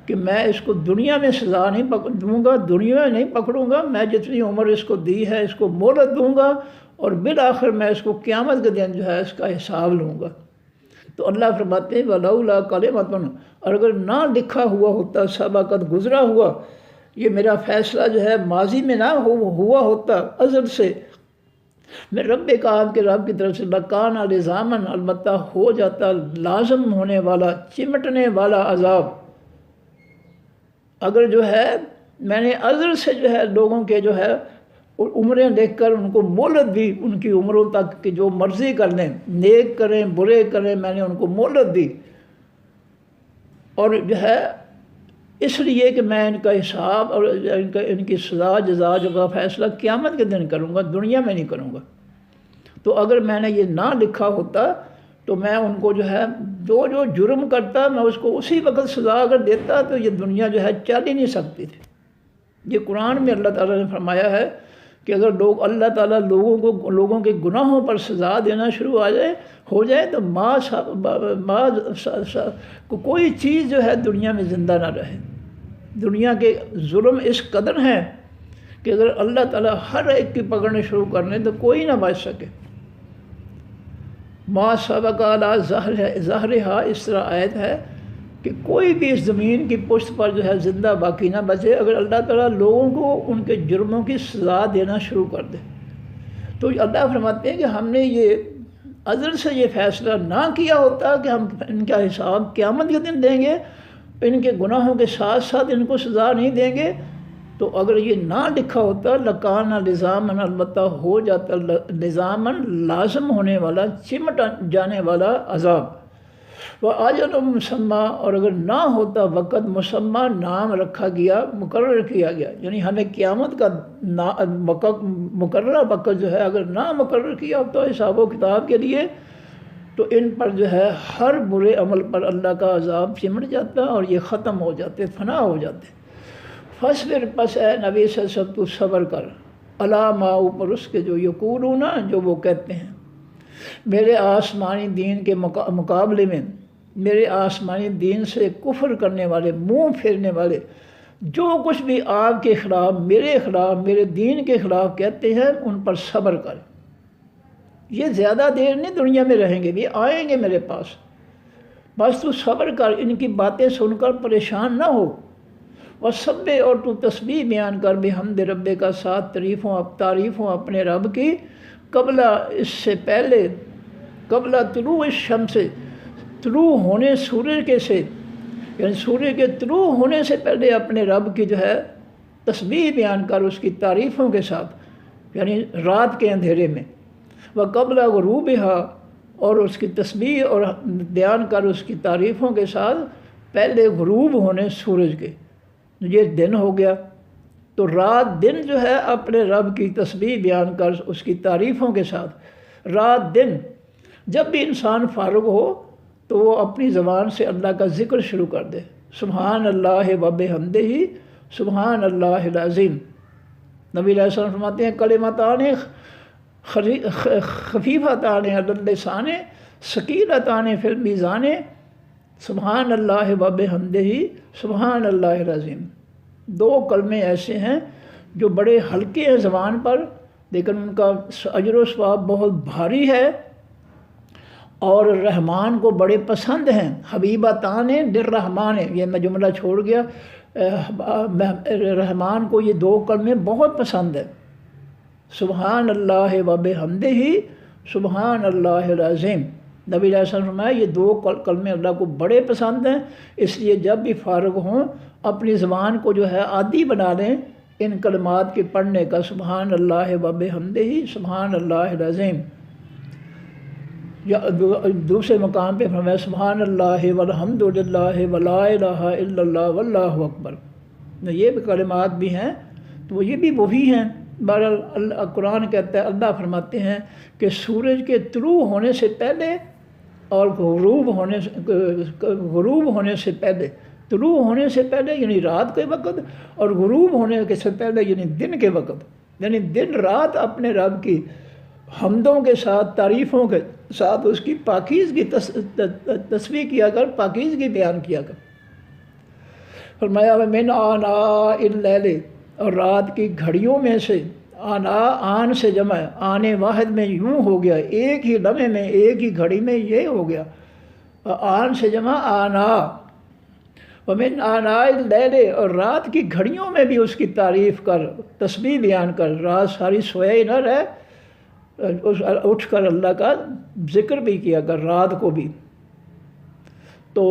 کہ میں اس کو دنیا میں سزا نہیں دوں گا، دنیا میں نہیں پکڑوں گا، میں جتنی عمر اس کو دی ہے اس کو مہلت دوں گا، اور بالآخر میں اس کو قیامت کے دن جو ہے اس کا حساب لوں گا۔ تو اللہ فرماتے ہیں وَلَوْلَا كَلِمَةٌ، اور اگر نہ لکھا ہوا ہوتا، سبقت گزرا ہوا، یہ میرا فیصلہ جو ہے ماضی میں نہ ہوا ہوتا ازل سے، میں رب کہا کہ رب کی طرف سے لکان لزامن، البتہ ہو جاتا لازم ہونے والا، چمٹنے والا عذاب۔ اگر جو ہے میں نے ازل سے جو ہے لوگوں کے جو ہے عمریں دیکھ کر ان کو مہلت دی، ان کی عمروں تک کہ جو مرضی کر لیں، نیک کریں برے کریں، میں نے ان کو مہلت دی، اور جو ہے اس لیے کہ میں ان کا حساب اور ان کی سزا جزا جو کا فیصلہ قیامت کے دن کروں گا، دنیا میں نہیں کروں گا۔ تو اگر میں نے یہ نہ لکھا ہوتا تو میں ان کو جو ہے جو جرم کرتا میں اس کو اسی وقت سزا اگر دیتا تو یہ دنیا جو ہے چل ہی نہیں سکتی تھی۔ یہ قرآن میں اللہ تعالیٰ نے فرمایا ہے کہ اگر اللہ تعالیٰ لوگوں کے گناہوں پر سزا دینا شروع ہو جائے تو کوئی چیز جو ہے دنیا میں زندہ نہ رہے۔ دنیا کے ظلم اس قدر ہیں کہ اگر اللہ تعالیٰ ہر ایک کی پکڑنے شروع کر لیں تو کوئی نہ بچ سکے۔ ما سبق علی ظہرہا، اس طرح آیت ہے کہ کوئی بھی اس زمین کی پشت پر جو ہے زندہ باقی نہ بچے اگر اللہ تعالیٰ لوگوں کو ان کے جرموں کی سزا دینا شروع کر دے۔ تو اللہ فرماتے ہیں کہ ہم نے یہ ازل سے یہ فیصلہ نہ کیا ہوتا کہ ہم ان کا حساب قیامت کے دن دیں گے، ان کے گناہوں کے ساتھ ساتھ ان کو سزا نہیں دیں گے، تو اگر یہ نہ لکھا ہوتا لکان لزامن، البتہ ہو جاتا لزامن لازم ہونے والا، چمٹ جانے والا عذاب۔ وَأَجَلٌ مُّسَمًّى، اور اگر نہ ہوتا وقت مسمى، نام رکھا گیا، مقرر کیا گیا، یعنی ہمیں قیامت کا مقررہ وقت جو ہے اگر نہ مقرر کیا ہوتا حساب و کتاب کے لیے تو ان پر جو ہے ہر برے عمل پر اللہ کا عذاب چمٹ جاتا اور یہ ختم ہو جاتے، فنا ہو جاتے۔ فَاصْبِرْ، پس اے نبی صلی اللہ علیہ وسلم تو صبر کر، عَلَىٰ مَا، اوپر اس کے جو یقولون، جو وہ کہتے ہیں، میرے آسمانی دین کے مقابلے میں، میرے آسمانی دین سے کفر کرنے والے، منہ پھیرنے والے، جو کچھ بھی آپ کے خلاف، میرے دین کے خلاف کہتے ہیں ان پر صبر کر۔ یہ زیادہ دیر نہیں دنیا میں رہیں گے، یہ آئیں گے میرے پاس، بس تو صبر کر، ان کی باتیں سن کر پریشان نہ ہو۔ وَسَبِّحْ، اور تو تسبیح بیان کر، بِحَمْدِ رَبِّکَ، کا ساتھ تعریفوں اپنے رب کی، قبل، اس سے پہلے، قبل طلوع الشمس، طلوع ہونے سورج کے سے، یعنی سورج کے طلوع ہونے سے پہلے اپنے رب کی جو ہے تسبیح بیان کر اس کی تعریفوں کے ساتھ، یعنی رات کے اندھیرے میں۔ وَقَبْلَ غُرُوبِهَا، اور اس کی تسبیح اور بیان کر اس کی تعریفوں کے ساتھ پہلے غروب ہونے سورج کے، یہ دن ہو گیا، تو رات دن جو ہے اپنے رب کی تسبیح بیان کر اس کی تعریفوں کے ساتھ، رات دن جب بھی انسان فارغ ہو تو وہ اپنی زبان سے اللہ کا ذکر شروع کر دے، سبحان اللہ وبحمدہ، سبحان اللہ العظیم۔ نبی علیہ السلام فرماتے ہیں کلمتان خفیفتان علی اللسان ثقیلتان فی المیزان، سبحان اللہ وبحمدہ، سبحان اللہ العظیم۔ دو کلمے ایسے ہیں جو بڑے ہلکے ہیں زبان پر لیکن ان کا اجر و ثواب بہت بھاری ہے اور رحمان کو بڑے پسند ہیں۔ حبیبتان للرحمان، یہ میں جملہ چھوڑ گیا، رحمان کو یہ دو کلمے بہت پسند ہیں، سبحان اللہ وبحمدہ، سبحان اللہ العظیم۔ نبی علیہ السلام نے فرمایا یہ دو کلمے اللہ کو بڑے پسند ہیں، اس لیے جب بھی فارغ ہوں اپنی زبان کو جو ہے عادی بنا لیں ان کلمات کے پڑھنے کا، سبحان اللہ وبحمدہ، سبحان اللہ العظیم۔ یا دوسرے مقام پہ فرمایا سبحان اللہ والحمد للہ ولا الہ الا اللہ واللہ اکبر۔ یہ بھی کلمات بھی ہیں تو یہ بھی وہی ہیں۔ بہرحال قرآن کہتا ہے، اللہ فرماتے ہیں کہ سورج کے طلوع ہونے سے پہلے اور غروب ہونے سے پہلے، طلوع ہونے سے پہلے یعنی رات کے وقت، اور غروب ہونے سے پہلے یعنی دن کے وقت، یعنی دن رات اپنے رب کی حمدوں کے ساتھ، تعریفوں کے ساتھ اس کی پاکیزگی تسبیح کیا کر، پاکیزگی بیان کیا کر۔ فرمایا وَمِنْ آنَاءِ اللَّيْلِ، اور رات کی گھڑیوں میں سے، آن سے جمع ہے، آنے واحد میں یوں ہو گیا، ایک ہی لمحے میں، ایک ہی گھڑی میں یہ ہو گیا، آن سے جمع آنا۔ وَمِنْ آنَاءِ اللَّيْلِ، اور رات کی گھڑیوں میں بھی اس کی تعریف کر، تسبیح بیان کر، رات ساری سویا ہی نہ رہے، اٹھ کر اللہ کا ذکر بھی کیا کر رات کو بھی۔ تو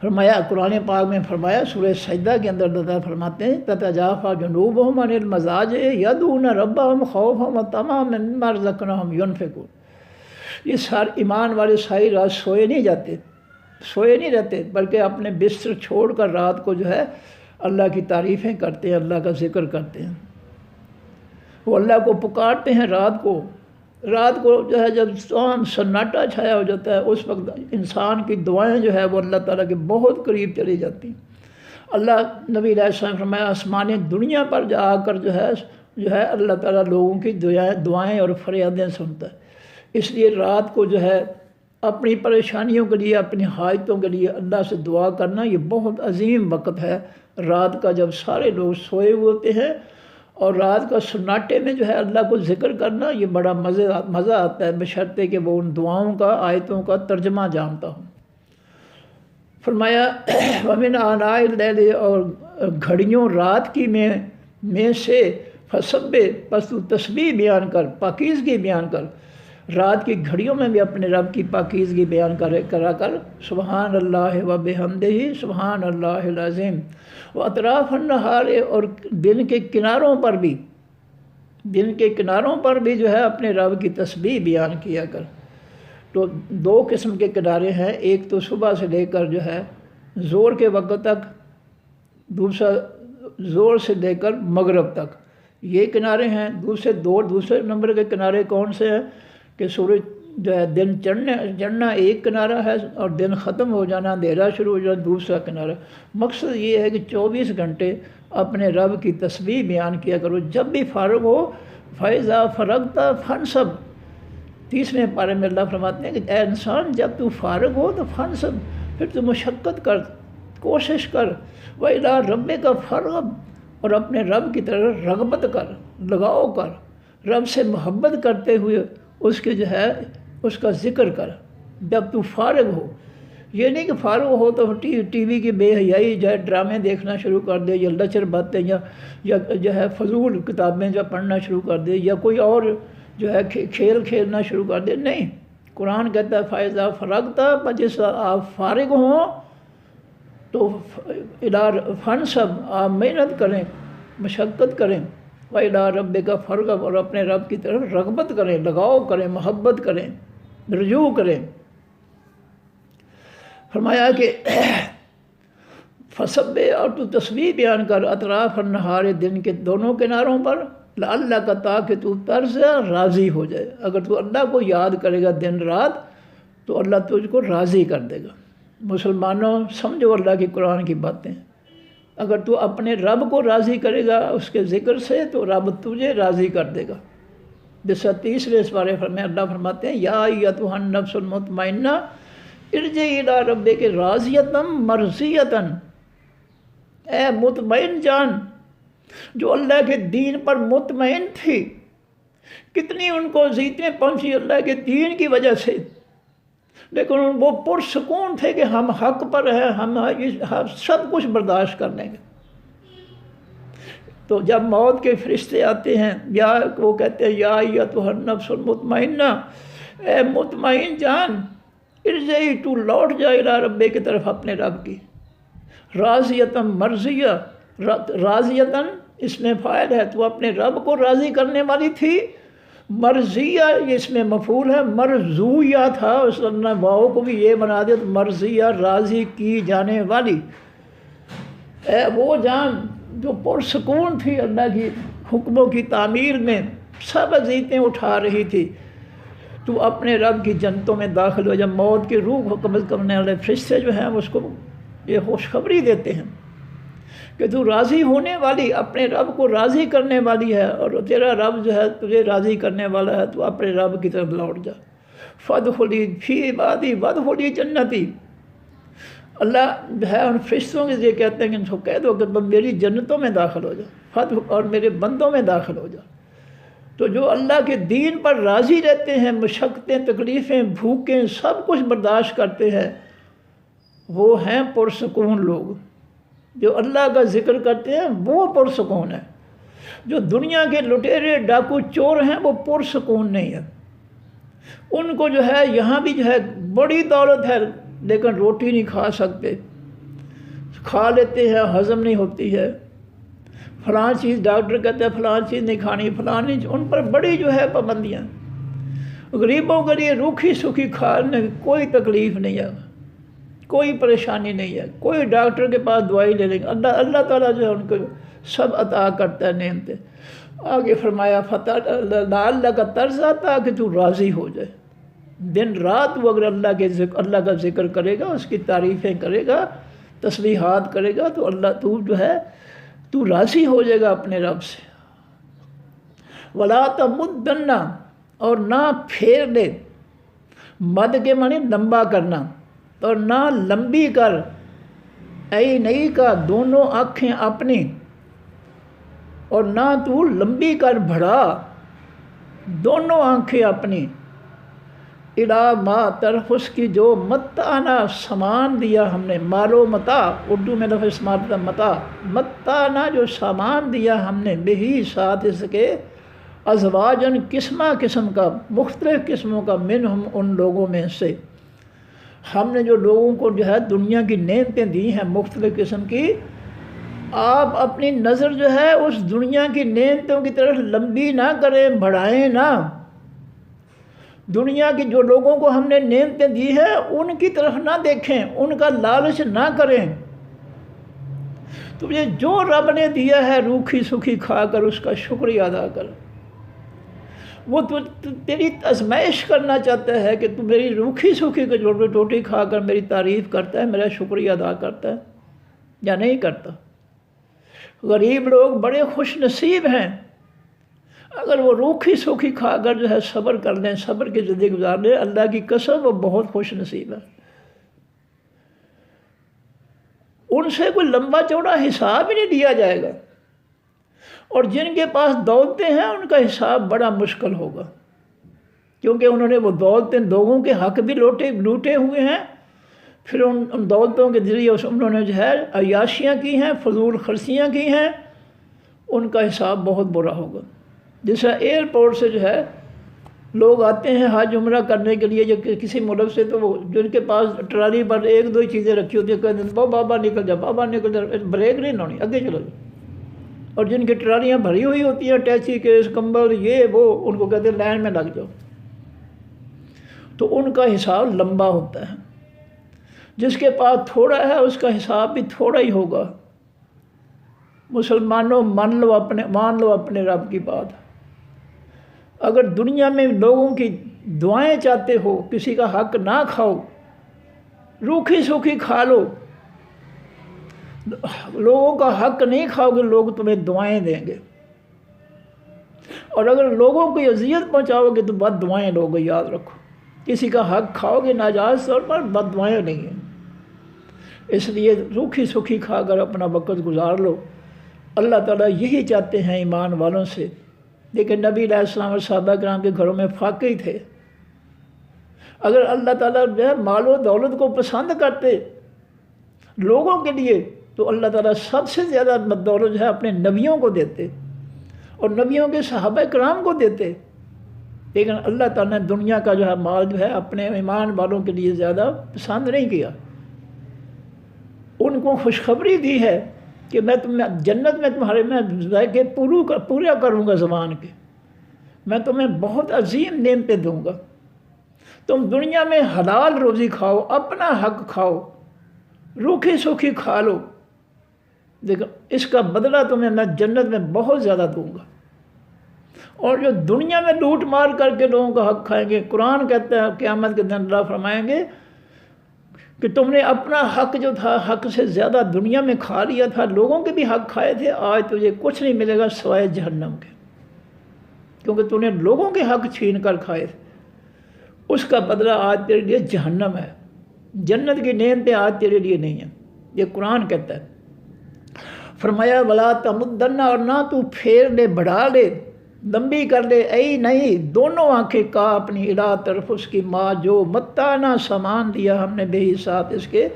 فرمایا قرآن پاک میں فرمایا سورہ سجدہ کے اندر اللہ فرماتے ہیں تتجافی جنوبہم عن المضاجع یدعون ربہم خوفا وطمعا مما رزقناہم ینفقون۔ یہ سارے ایمان والے ساری رات سوئے نہیں رہتے، بلکہ اپنے بستر چھوڑ کر رات کو جو ہے اللہ کی تعریفیں کرتے ہیں، اللہ کا ذکر کرتے ہیں، وہ اللہ کو پکارتے ہیں رات کو جو ہے جب سناٹا چھایا ہو جاتا ہے، اس وقت انسان کی دعائیں جو ہے وہ اللہ تعالیٰ کے بہت قریب چلی جاتی ہیں۔ اللہ نبی علیہ السلام فرمایا آسمان دنیا پر جا کر جو ہے اللہ تعالیٰ لوگوں کی دعائیں اور فریادیں سنتا ہے۔ اس لیے رات کو جو ہے اپنی پریشانیوں کے لیے، اپنی حاجتوں کے لیے اللہ سے دعا کرنا یہ بہت عظیم وقت ہے، رات کا جب سارے لوگ سوئے ہوئے ہوتے ہیں، اور رات کا سناٹے میں جو ہے اللہ کو ذکر کرنا یہ بڑا مزہ آتا ہے، بشرطے کہ وہ ان دعاؤں کا، آیتوں کا ترجمہ جانتا ہوں۔ فرمایا وَمِنْ آنَاءِ اللَّيْلِ، اور گھڑیوں رات کی میں سے فسبح، پس تو تسبیح بیان کر، پاکیزگی بیان کر، رات کی گھڑیوں میں بھی اپنے رب کی پاکیزگی بیان کرا کر، سبحان اللہ و بحمدہ، سبحان اللہ العظیم، و اطراف النہار، اور دن کے کناروں پر بھی جو ہے اپنے رب کی تسبیح بیان کیا کر۔ تو دو قسم کے کنارے ہیں، ایک تو صبح سے لے کر جو ہے زور کے وقت تک، دوسرا زور سے لے کر مغرب تک، یہ کنارے ہیں۔ دوسرے نمبر کے کنارے کون سے ہیں کہ سورج جو ہے دن چڑھنا ایک کنارہ ہے، اور دن ختم ہو جانا، اندھیرا شروع ہو جانا دوسرا کنارہ۔ مقصد یہ ہے کہ 24 گھنٹے اپنے رب کی تسبیح بیان کیا کرو، جب بھی فارغ ہو۔ فَإِذَا فَرَغْتَ فَانْصَبْ، 30ویں پارے میں اللہ فرماتے ہیں کہ اے انسان جب تو فارغ ہو تو فَانْصَبْ، پھر تو مشقت کر، کوشش کر، وَإِلَىٰ رَبِّكَ فَارْغَب، اور اپنے رب کی طرف رغبت کر، لگاؤ کر، رب سے محبت کرتے ہوئے اس کے جو ہے اس کا ذکر کر جب تو فارغ ہو۔ یہ نہیں کہ فارغ ہو تو ٹی وی کی بے حیائی جو ہے ڈرامے دیکھنا شروع کر دے، یا لچر باتیں یا جو ہے فضول کتابیں جو پڑھنا شروع کر دے، یا کوئی اور جو ہے کھیل کھیلنا شروع کر دے۔ نہیں، قرآن کہتا ہے فَإِذَا فَرَغْتَ، جس آپ فارغ ہوں تو فَانْصَبْ، آپ محنت کریں، مشقت کریں، وَإِلَىٰ رَبِّكَ فَارْغَب، اور اپنے رب کی طرف رغبت کریں، لگاؤ کریں، محبت کریں، رجوع کریں۔ فرمایا کہ فسبح، اور تو تسبیح بیان کر، اطراف النہار، دن کے دونوں کناروں پر، لعلک، تاکہ تو طرز راضی ہو جائے۔ اگر تو اللہ کو یاد کرے گا دن رات تو اللہ تجھ کو راضی کر دے گا۔ مسلمانوں سمجھو اللہ کی قرآن کی باتیں، اگر تو اپنے رب کو راضی کرے گا اس کے ذکر سے تو رب تجھے راضی کر دے گا۔ جیسا 30ویں پارے میں اللہ فرماتے ہیں یا ایتھا النفس المطمئنہ ارجعی الی ربک راضیۃ مرضیۃ، اے مطمئن جان جو اللہ کے دین پر مطمئن تھی، کتنی ان کو اذیتیں پہنچی اللہ کے دین کی وجہ سے، لیکن وہ پرسکون تھے کہ ہم حق پر ہیں، ہم سب کچھ برداشت کر لیں گے۔ تو جب موت کے فرشتے آتے ہیں، یا وہ کہتے ہیں یا ایتھا النفس المطمئنہ، اے مطمئن جان، ارجعی، تو لوٹ جا الی ربک کی طرف اپنے رب کی، راضیۃ مرضیہ، راضیۃ اس میں فاعل ہے، تو اپنے رب کو راضی کرنے والی تھی، مرضیہ یہ اس میں مفعول ہے، مرضویہ تھا، اس نے واؤ کو بھی یہ بنا دیا، مرضیہ راضی کی جانے والی، اے وہ جان جو پرسکون تھی اللہ کی حکموں کی تعمیر میں، سب اذیتیں اٹھا رہی تھی، تو اپنے رب کی جنتوں میں داخل ہو۔ جب موت کی روح کو قبض کرنے والے فرشتے جو ہیں اس کو یہ خوشخبری دیتے ہیں کہ تو راضی ہونے والی، اپنے رب کو راضی کرنے والی ہے، اور تیرا رب جو ہے تجھے راضی کرنے والا ہے، تو اپنے رب کی طرف لوٹ جا۔ فادخلی فی عبادی وادخلی جنتی۔ اللہ جو ہے ان فرشتوں کے لیے کہتے ہیں کہ ان کو کہہ دو کہ تم میری جنتوں میں داخل ہو جاؤ، اور میرے بندوں میں داخل ہو جاؤ۔ تو جو اللہ کے دین پر راضی رہتے ہیں، مشقتیں، تکلیفیں، بھوکیں، سب کچھ برداشت کرتے ہیں، وہ ہیں پرسکون لوگ۔ جو اللہ کا ذکر کرتے ہیں وہ پرسکون ہیں۔ جو دنیا کے لٹیرے ڈاکو چور ہیں وہ پرسکون نہیں ہیں۔ ان کو جو ہے یہاں بھی جو ہے بڑی دولت ہے لیکن روٹی نہیں کھا سکتے، کھا لیتے ہیں ہضم نہیں ہوتی ہے، فلاں چیز ڈاکٹر کہتے ہیں فلاں چیز نہیں کھانی، فلاں نہیں، ان پر بڑی جو ہے پابندیاں۔ غریبوں کے لیے روکھی سوکھی کھانے کی کوئی تکلیف نہیں ہے، کوئی پریشانی نہیں ہے، کوئی ڈاکٹر کے پاس دوائی لے لیں گے، اللہ تعالیٰ جو ہے ان کو سب عطا کرتا ہے نعمتیں۔ آگے فرمایا فتح اللہ کا طرز آتا کہ تو راضی ہو جائے، دن رات وہ اگر اللہ کا ذکر کرے گا، اس کی تعریفیں کرے گا، تسبیحات کرے گا، تو اللہ تو جو ہے تو راضی ہو جائے گا اپنے رب سے۔ وَلَا تَمُدَّنَّ، اور نہ پھیر دے، مد کے معنی لمبا کرنا، اور نہ لمبی کر، اے نہیں کا دونوں آنکھیں اپنی، اور نہ تو لمبی کر بڑھا دونوں آنکھیں اپنی، الا ما طرف اس کی جو متعنا سامان دیا ہم نے، مال و متاع، اردو میں لفظ استعمال ہوتا ہے متاع، متعنا جو سامان دیا ہم نے، بہی ساتھ اس کے، ازواجن قسمہ قسم کا، مختلف قسموں کا، منہم ان لوگوں میں سے، ہم نے جو لوگوں کو جو ہے دنیا کی نعمتیں دی ہیں مختلف قسم کی، آپ اپنی نظر جو ہے اس دنیا کی نعمتوں کی طرف لمبی نہ کریں، بڑھائیں نہ۔ دنیا کی جو لوگوں کو ہم نے نعمتیں دی ہیں ان کی طرف نہ دیکھیں، ان کا لالچ نہ کریں۔ تجھے جو رب نے دیا ہے روکھی سکھی کھا کر اس کا شکریہ ادا کر۔ وہ تیری آزمائش کرنا چاہتا ہے کہ تو میری روکھی سکھی کی روٹی کھا کر میری تعریف کرتا ہے، میرا شکریہ ادا کرتا ہے یا نہیں کرتا۔ غریب لوگ بڑے خوش نصیب ہیں اگر وہ روکھی سوکھی کھا کر جو ہے صبر کر لیں، صبر کی زندگی گزار لیں، اللہ کی قسم وہ بہت خوش نصیب ہے۔ ان سے کوئی لمبا چوڑا حساب ہی نہیں دیا جائے گا، اور جن کے پاس دولتیں ہیں ان کا حساب بڑا مشکل ہوگا، کیونکہ انہوں نے وہ دولتیں لوگوں کے حق بھی لوٹے ہوئے ہیں، پھر ان دولتوں کے ذریعے انہوں نے جو ہے عیاشیاں کی ہیں، فضول خرچیاں کی ہیں، ان کا حساب بہت برا ہوگا۔ جیسا ایئرپورٹ سے جو ہے لوگ آتے ہیں حج عمرہ کرنے کے لیے جو کسی ملک سے، تو وہ جن کے پاس ٹرالی پر ایک دو چیزیں رکھی ہوتی ہیں کہتے ہیں بابا نکل جا، بابا نکل جا، بریک نہیں لونی، آگے چلو جا۔ اور جن کی ٹرالیاں بھری ہوئی ہوتی ہیں ٹیچی کیس کمبل یہ وہ، ان کو کہتے ہیں لائن میں لگ جاؤ، تو ان کا حساب لمبا ہوتا ہے۔ جس کے پاس تھوڑا ہے اس کا حساب بھی تھوڑا ہی ہوگا۔ مسلمانوں مان لو اپنے رب کی بات۔ اگر دنیا میں لوگوں کی دعائیں چاہتے ہو، کسی کا حق نہ کھاؤ، روکھی سوکھی کھا لو، لوگوں کا حق نہیں کھاؤ گے لوگ تمہیں دعائیں دیں گے، اور اگر لوگوں کو اذیت پہنچاؤ گے تو بد دعائیں لو گے، یاد رکھو۔ کسی کا حق کھاؤ گے ناجائز طور پر، بد دعائیں نہیں ہیں۔ اس لیے روکھی سوکھی کھا کر اپنا وقت گزار لو۔ اللہ تعالیٰ یہی چاہتے ہیں ایمان والوں سے۔ لیکن نبی علیہ السلام اور صحابہ کرام کے گھروں میں فاقے ہی تھے۔ اگر اللہ تعالیٰ جو ہے مال و دولت کو پسند کرتے لوگوں کے لیے، تو اللہ تعالیٰ سب سے زیادہ دولت جو ہے اپنے نبیوں کو دیتے اور نبیوں کے صحابہ کرام کو دیتے۔ لیکن اللہ تعالیٰ نے دنیا کا جو ہے مال جو ہے اپنے ایمان والوں کے لیے زیادہ پسند نہیں کیا۔ ان کو خوشخبری دی ہے کہ میں جنت میں تمہارے میں ذائقے پورا کروں گا زبان کے، میں تمہیں بہت عظیم نعمتیں دوں گا، تم دنیا میں حلال روزی کھاؤ، اپنا حق کھاؤ، روکھی سوکھی کھا لو، دیکھو اس کا بدلہ تمہیں میں جنت میں بہت زیادہ دوں گا۔ اور جو دنیا میں لوٹ مار کر کے لوگوں کا حق کھائیں گے، قرآن کہتا ہے قیامت کے دن اللہ فرمائیں گے کہ تم نے اپنا حق جو تھا حق سے زیادہ دنیا میں کھا لیا تھا، لوگوں کے بھی حق کھائے تھے، آج تجھے کچھ نہیں ملے گا سوائے جہنم کے، کیونکہ تو نے لوگوں کے حق چھین کر کھائے تھے، اس کا بدلہ آج تیرے لیے جہنم ہے، جنت کی نعمتیں آج تیرے لیے نہیں ہیں، یہ قرآن کہتا ہے۔ فرمایا ولا تمدن، اور نہ تو پھیر لے، بڑھا لے، لمبی کر لے، ای نہیں دونوں آنکھیں کا اپنی الہ طرف اس کی ماں جو متانا سامان دیا ہم نے بے حساب اس کے،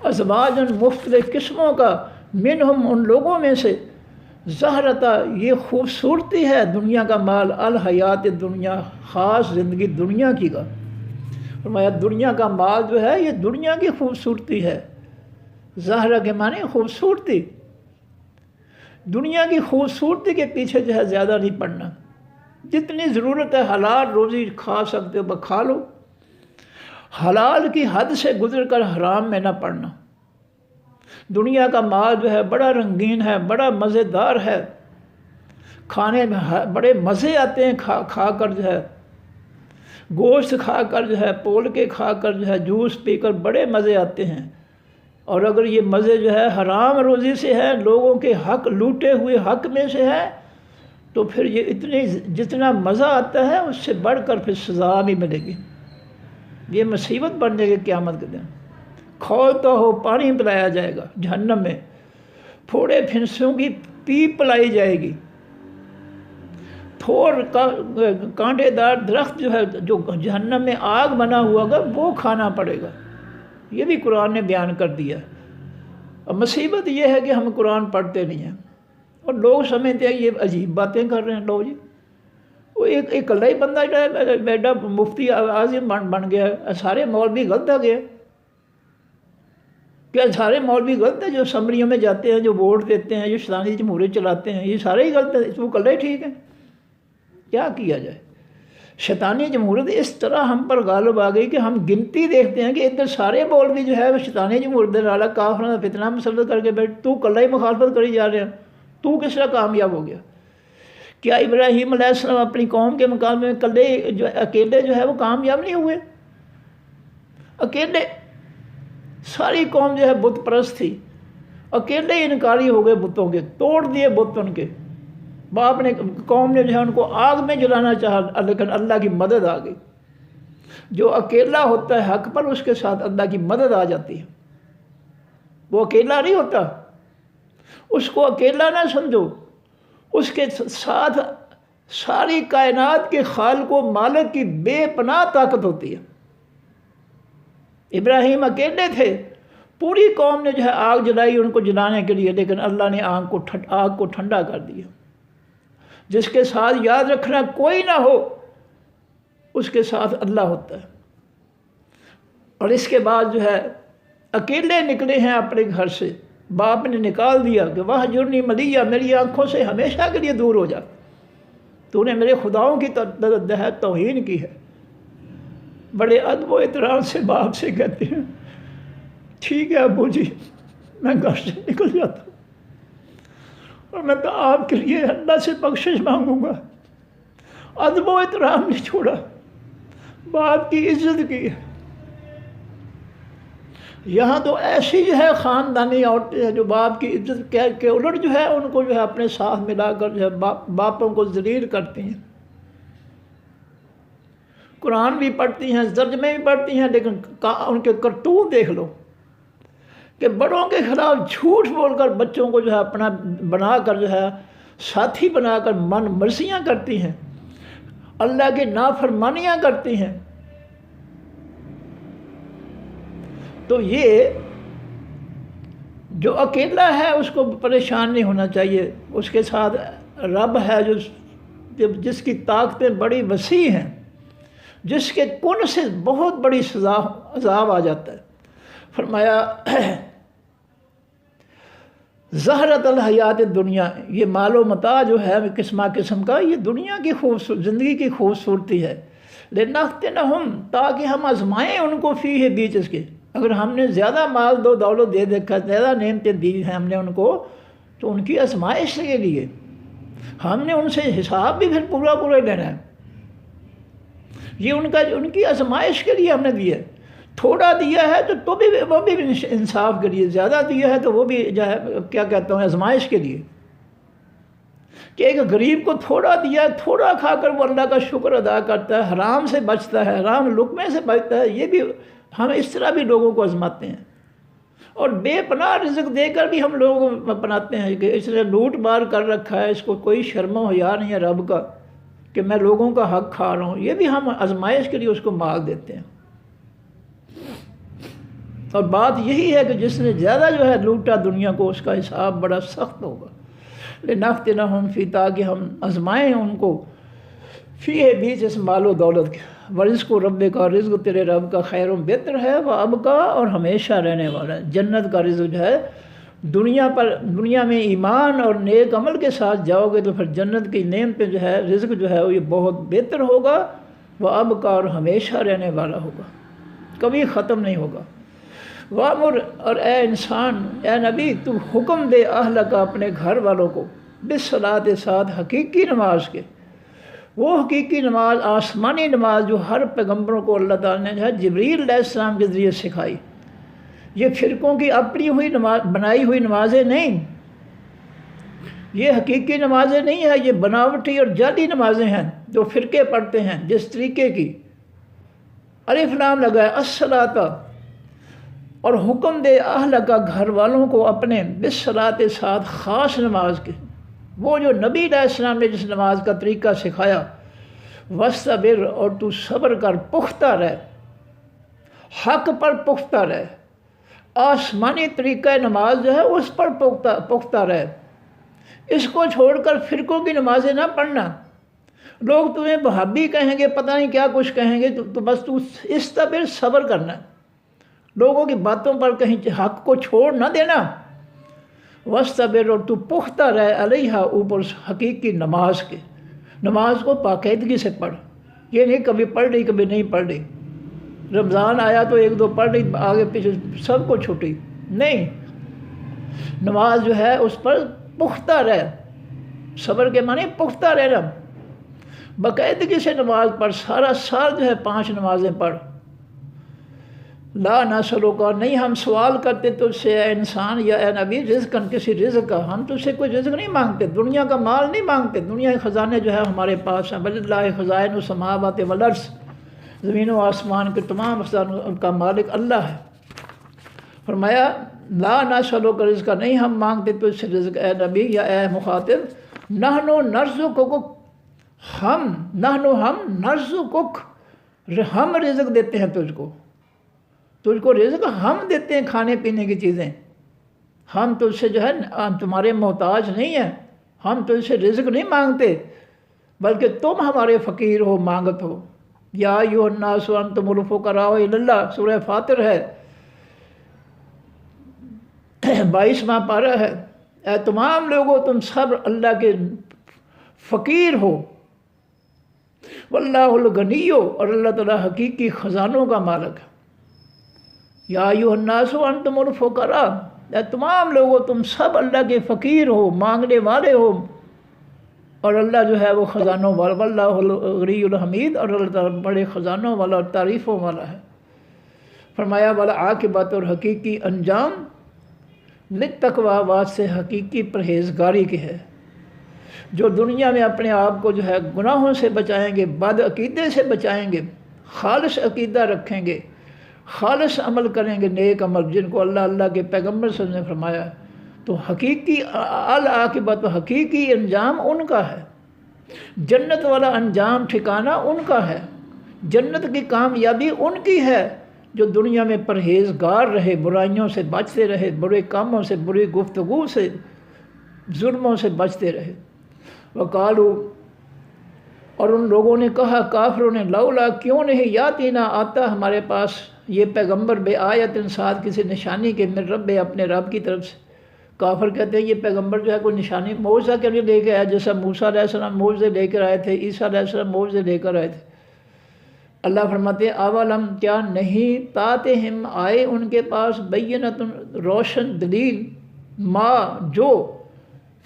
ازواجن مختلف قسموں کا، منہم ان لوگوں میں سے، زہرتا یہ خوبصورتی ہے دنیا کا مال، الحیات دنیا خاص زندگی دنیا کی کا، فرمایا دنیا کا مال جو ہے یہ دنیا کی خوبصورتی ہے، زہرہ کے معنی خوبصورتی، دنیا کی خوبصورتی کے پیچھے جو ہے زیادہ نہیں پڑنا، جتنی ضرورت ہے حلال روزی کھا سکتے ہو کھا لو، حلال کی حد سے گزر کر حرام میں نہ پڑنا۔ دنیا کا مال جو ہے بڑا رنگین ہے، بڑا مزیدار ہے، کھانے میں بڑے مزے آتے ہیں، کھا کر جو ہے گوشت کھا کر جو ہے پول کے کھا کر جو ہے جوس پی کر بڑے مزے آتے ہیں، اور اگر یہ مزے جو ہے حرام روزی سے ہے، لوگوں کے حق لوٹے ہوئے حق میں سے ہے، تو پھر یہ جتنا مزہ آتا ہے اس سے بڑھ کر پھر سزا بھی ملے گی، یہ مصیبت بن جائے گی قیامت کے دن۔ کھولتا ہو پانی پلایا جائے گا جہنم میں، پھوڑے پھنسوں کی پیپ پلائی جائے گی، تھور کانٹے دار درخت جو ہے جو جہنم میں آگ بنا ہوا گا وہ کھانا پڑے گا، یہ بھی قرآن نے بیان کر دیا۔ اور مصیبت یہ ہے کہ ہم قرآن پڑھتے نہیں ہیں، اور لوگ سمجھتے ہیں یہ عجیب باتیں کر رہے ہیں لوگ جی، وہ ایک اکلا ہی بندہ جو ہے بیٹا مفتی اعظم بن گیا، سارے مولوی غلط آ گئے، کیا سارے مولوی غلط ہیں جو اسمبلیوں میں جاتے ہیں، جو ووٹ دیتے ہیں، جو اسلامی جمہوریت چلاتے ہیں، یہ سارے ہی غلط ہیں، وہ اکلا ہی ٹھیک ہے؟ کیا کیا جائے؟ شیطانی جمہوریت اس طرح ہم پر غالب آ گئی کہ ہم گنتی دیکھتے ہیں کہ ادھر سارے مولوی جو ہے وہ شیطانی جمہوریت والا کافروں کا فتنہ مسلط کر کے بیٹھ، تو کلّا ہی مخالفت کری جا رہے ہیں، تو کس طرح کامیاب ہو گیا؟ کیا ابراہیم علیہ السلام اپنی قوم کے مقابلے میں اکیلے جو ہے وہ کامیاب نہیں ہوئے؟ اکیلے ساری قوم جو ہے بت پرست تھی، اکیلے ہی انکاری ہو گئے بتوں کے، توڑ دیے بت ان کے، باپ نے قوم نے جو ہے ان کو آگ میں جلانا چاہا، لیکن اللہ کی مدد آ گئی۔ جو اکیلا ہوتا ہے حق پر اس کے ساتھ اللہ کی مدد آ جاتی ہے، وہ اکیلا نہیں ہوتا، اس کو اکیلا نہ سمجھو، اس کے ساتھ ساری کائنات کے خالق و مالک کی بے پناہ طاقت ہوتی ہے۔ ابراہیم اکیلے تھے، پوری قوم نے جو ہے آگ جلائی ان کو جلانے کے لیے، لیکن اللہ نے آگ کو ٹھنڈا کر دیا۔ جس کے ساتھ یاد رکھنا کوئی نہ ہو اس کے ساتھ اللہ ہوتا ہے۔ اور اس کے بعد جو ہے اکیلے نکلے ہیں اپنے گھر سے، باپ نے نکال دیا کہ وہ جرنی ملیہ، میری آنکھوں سے ہمیشہ کے لیے دور ہو جا، تو نے میرے خداؤں کی توہین کی ہے۔ بڑے ادب و احترام سے باپ سے کہتے ہیں ٹھیک ہے ابو جی میں گھر سے نکل جاتا ہوں، اور میں تو آپ کے لیے اللہ سے بخشش مانگوں گا۔ ادب و احترام نہیں چھوڑا، باپ کی عزت کی ہے۔ یہاں تو ایسی جو ہے خاندانی عورتیں ہیں جو باپ کی عزت کے الٹ جو ہے ان کو جو ہے اپنے ساتھ ملا کر جو ہے باپوں کو ذلیل کرتی ہیں، قرآن بھی پڑھتی ہیں، ترجمے بھی پڑھتی ہیں، لیکن ان کے کرتوت دیکھ لو کہ بڑوں کے خلاف جھوٹ بول کر بچوں کو جو ہے اپنا بنا کر جو ہے ساتھی بنا کر من مرضیاں کرتی ہیں، اللہ کی نافرمانیاں کرتی ہیں۔ تو یہ جو اکیلا ہے اس کو پریشان نہیں ہونا چاہیے، اس کے ساتھ رب ہے جس کی طاقتیں بڑی وسیع ہیں، جس کے کن سے بہت بڑی سزا عذاب آ جاتا ہے۔ فرمایا زہرت الحیات دنیا، یہ مال و متاع جو ہے قسمہ قسم کا، یہ دنیا کی زندگی کی خوبصورتی ہے، لنفتنہم، تاکہ ہم آزمائیں ان کو فیہ بیچ اس کے۔ اگر ہم نے زیادہ مال دولت دے دیکھا، زیادہ نعمتیں دی ہیں ہم نے ان کو، تو ان کی آزمائش کے لیے ہم نے ان سے حساب بھی پھر پورا لینا ہے، یہ ان کی آزمائش کے لیے ہم نے دی ہے۔ تھوڑا دیا ہے تو بھی وہ بھی انصاف کے لیے، زیادہ دیا ہے تو وہ بھی جو ہے کیا کہتا ہوں آزمائش کے لیے، کہ ایک غریب کو تھوڑا دیا، تھوڑا کھا کر وہ اللہ کا شکر ادا کرتا ہے، حرام سے بچتا ہے، حرام لقمے سے بچتا ہے، یہ بھی ہم اس طرح بھی لوگوں کو آزماتے ہیں، اور بے پناہ رزق دے کر بھی ہم لوگوں کو اپناتے ہیں کہ اس نے لوٹ مار کر رکھا ہے، اس کو کوئی شرم و حیا نہیں ہے رب کا کہ میں لوگوں کا حق کھا رہا ہوں، یہ بھی ہم آزمائش کے لیے اس کو مال دیتے ہیں۔ اور بات یہی ہے کہ جس نے زیادہ جو ہے لوٹا دنیا کو، اس کا حساب بڑا سخت ہوگا۔ لنفتنہم فی، تاکہ ہم آزمائیں ان کو، فی ہے بیچ اس مال و دولت کے، ورزق رب کا، رزق تیرے رب کا خیر و بہتر ہے، وہ ابقا، اور ہمیشہ رہنے والا ہے۔ جنت کا رزق جو ہے دنیا میں ایمان اور نیک عمل کے ساتھ جاؤ گے تو پھر جنت کی نعمتیں جو ہے، رزق جو ہے وہ یہ بہت بہتر ہوگا، وہ ابقا، اور ہمیشہ رہنے والا ہوگا، کبھی ختم نہیں ہوگا۔ وامر، اور اے انسان، اے نبی، تو حکم دے اہلک، اپنے گھر والوں کو، بالصلاۃ، ساتھ حقیقی نماز کے، وہ حقیقی نماز، آسمانی نماز جو ہر پیغمبروں کو اللہ تعالیٰ نے جو ہے جبریل علیہ السلام کے ذریعے سکھائی۔ یہ فرقوں کی اپنی ہوئی نماز، بنائی ہوئی نمازیں نہیں، یہ حقیقی نمازیں نہیں ہیں، یہ بناوٹی اور جعلی نمازیں ہیں جو فرقے پڑھتے ہیں جس طریقے کی۔ الف لام لگا ہے الصلاۃ، اور حکم دے اہل کا، گھر والوں کو اپنے، بالصلاۃ، ساتھ خاص نماز کے، وہ جو نبی علیہ السلام نے جس نماز کا طریقہ سکھایا، وصبر، اور تو صبر کر، پختہ رہ، حق پر پختہ رہ، آسمانی طریقہ نماز جو ہے اس پر پختہ رہ، اس کو چھوڑ کر فرقوں کی نمازیں نہ پڑھنا۔ لوگ تمہیں وہابی کہیں گے، پتہ نہیں کیا کچھ کہیں گے، تو بس تو استبر، صبر کرنا، لوگوں کی باتوں پر کہیں حق کو چھوڑ نہ دینا۔ وصبر، اور تو پختہ رہ، علیہا، اوپر حقیقی نماز کے، نماز کو باقاعدگی سے پڑھ، یہ نہیں کبھی پڑھ لی کبھی نہیں پڑھ لی، رمضان آیا تو ایک دو پڑھ لی، آگے پیچھے سب کو چھٹی، نہیں، نماز جو ہے اس پر پختہ رہ، صبر کے معنی پختہ رہنا، باقاعدگی سے نماز پڑھ، سارا سال جو ہے 5 نمازیں پڑھ۔ لا نسألک، نہیں ہم سوال کرتے تجھ سے اے انسان یا اے نبی، رزقاً، کسی رزق کا، ہم تجھ سے کوئی رزق نہیں مانگتے، دنیا کا مال نہیں مانگتے، دنیا کے خزانے جو ہے ہمارے پاس ہیں، وللہ خزائن السماوات والارض، زمین و آسمان کے تمام خزانوں کا مالک اللہ ہے۔ فرمایا لا نسألک رزقا، نہیں ہم مانگتے تجھ سے رزق اے نبی یا اے مخاطب، نحن نرزقک، ہم نرزقک، ہم رزق دیتے ہیں تجھ کو رزق ہم دیتے ہیں، کھانے پینے کی چیزیں، ہم تجھ سے جو ہے تمہارے محتاج نہیں ہیں، ہم تجھ سے رزق نہیں مانگتے، بلکہ تم ہمارے فقیر ہو، مانگت ہو۔ یا ایھا الناس انتم الفقراء الی اللہ، سورہ فاطر ہے، 22واں پارہ ہے، اے تمام لوگوں تم سب اللہ کے فقیر ہو، واللہ الغنی، اور اللہ تعالیٰ حقیقی خزانوں کا مالک ہے۔ یا ایھا الناس انتم الفقراء، اے تمام لوگوں تم سب اللہ کے فقیر ہو، مانگنے والے ہو، اور اللہ جو ہے وہ خزانوں والا، واللہ الغنی الحمید، اور اللہ تعالیٰ بڑے خزانوں والا اور تعریفوں والا ہے۔ فرمایا والعاقبۃ، اور حقیقی انجام، للتقویٰ، واسطے حقیقی پرہیزگاری کے ہے، جو دنیا میں اپنے آپ کو جو ہے گناہوں سے بچائیں گے، بد عقیدے سے بچائیں گے، خالص عقیدہ رکھیں گے، خالص عمل کریں گے، نیک عمل، جن کو اللہ کے پیغمبر صلی اللہ علیہ وسلم نے فرمایا، تو حقیقی العاقبۃ، حقیقی انجام ان کا ہے، جنت والا انجام ٹھکانہ ان کا ہے، جنت کی کامیابی ان کی ہے جو دنیا میں پرہیزگار رہے، برائیوں سے بچتے رہے، برے کاموں سے، بری گفتگو سے، ظلموں سے بچتے رہے۔ وقالو، اور ان لوگوں نے کہا، کافروں نے، لولا، کیوں نہیں، یاتینا، آتا ہمارے پاس یہ پیغمبر، بے آیت، ساتھ کسی نشانی کے، من رب، اپنے رب کی طرف سے۔ کافر کہتے ہیں یہ پیغمبر جو ہے کوئی نشانی، معجزہ کے لیے لے کے آیا، جیسا موسیٰ علیہ السلام معجزے لے کر آئے تھے، عیسیٰ علیہ السلام معجزے لے کر آئے تھے۔ اللہ فرماتے ہیں اولم، کیا نہیں، تاتہم، آئے ان کے پاس، بینۃ، روشن دلیل، ما، جو،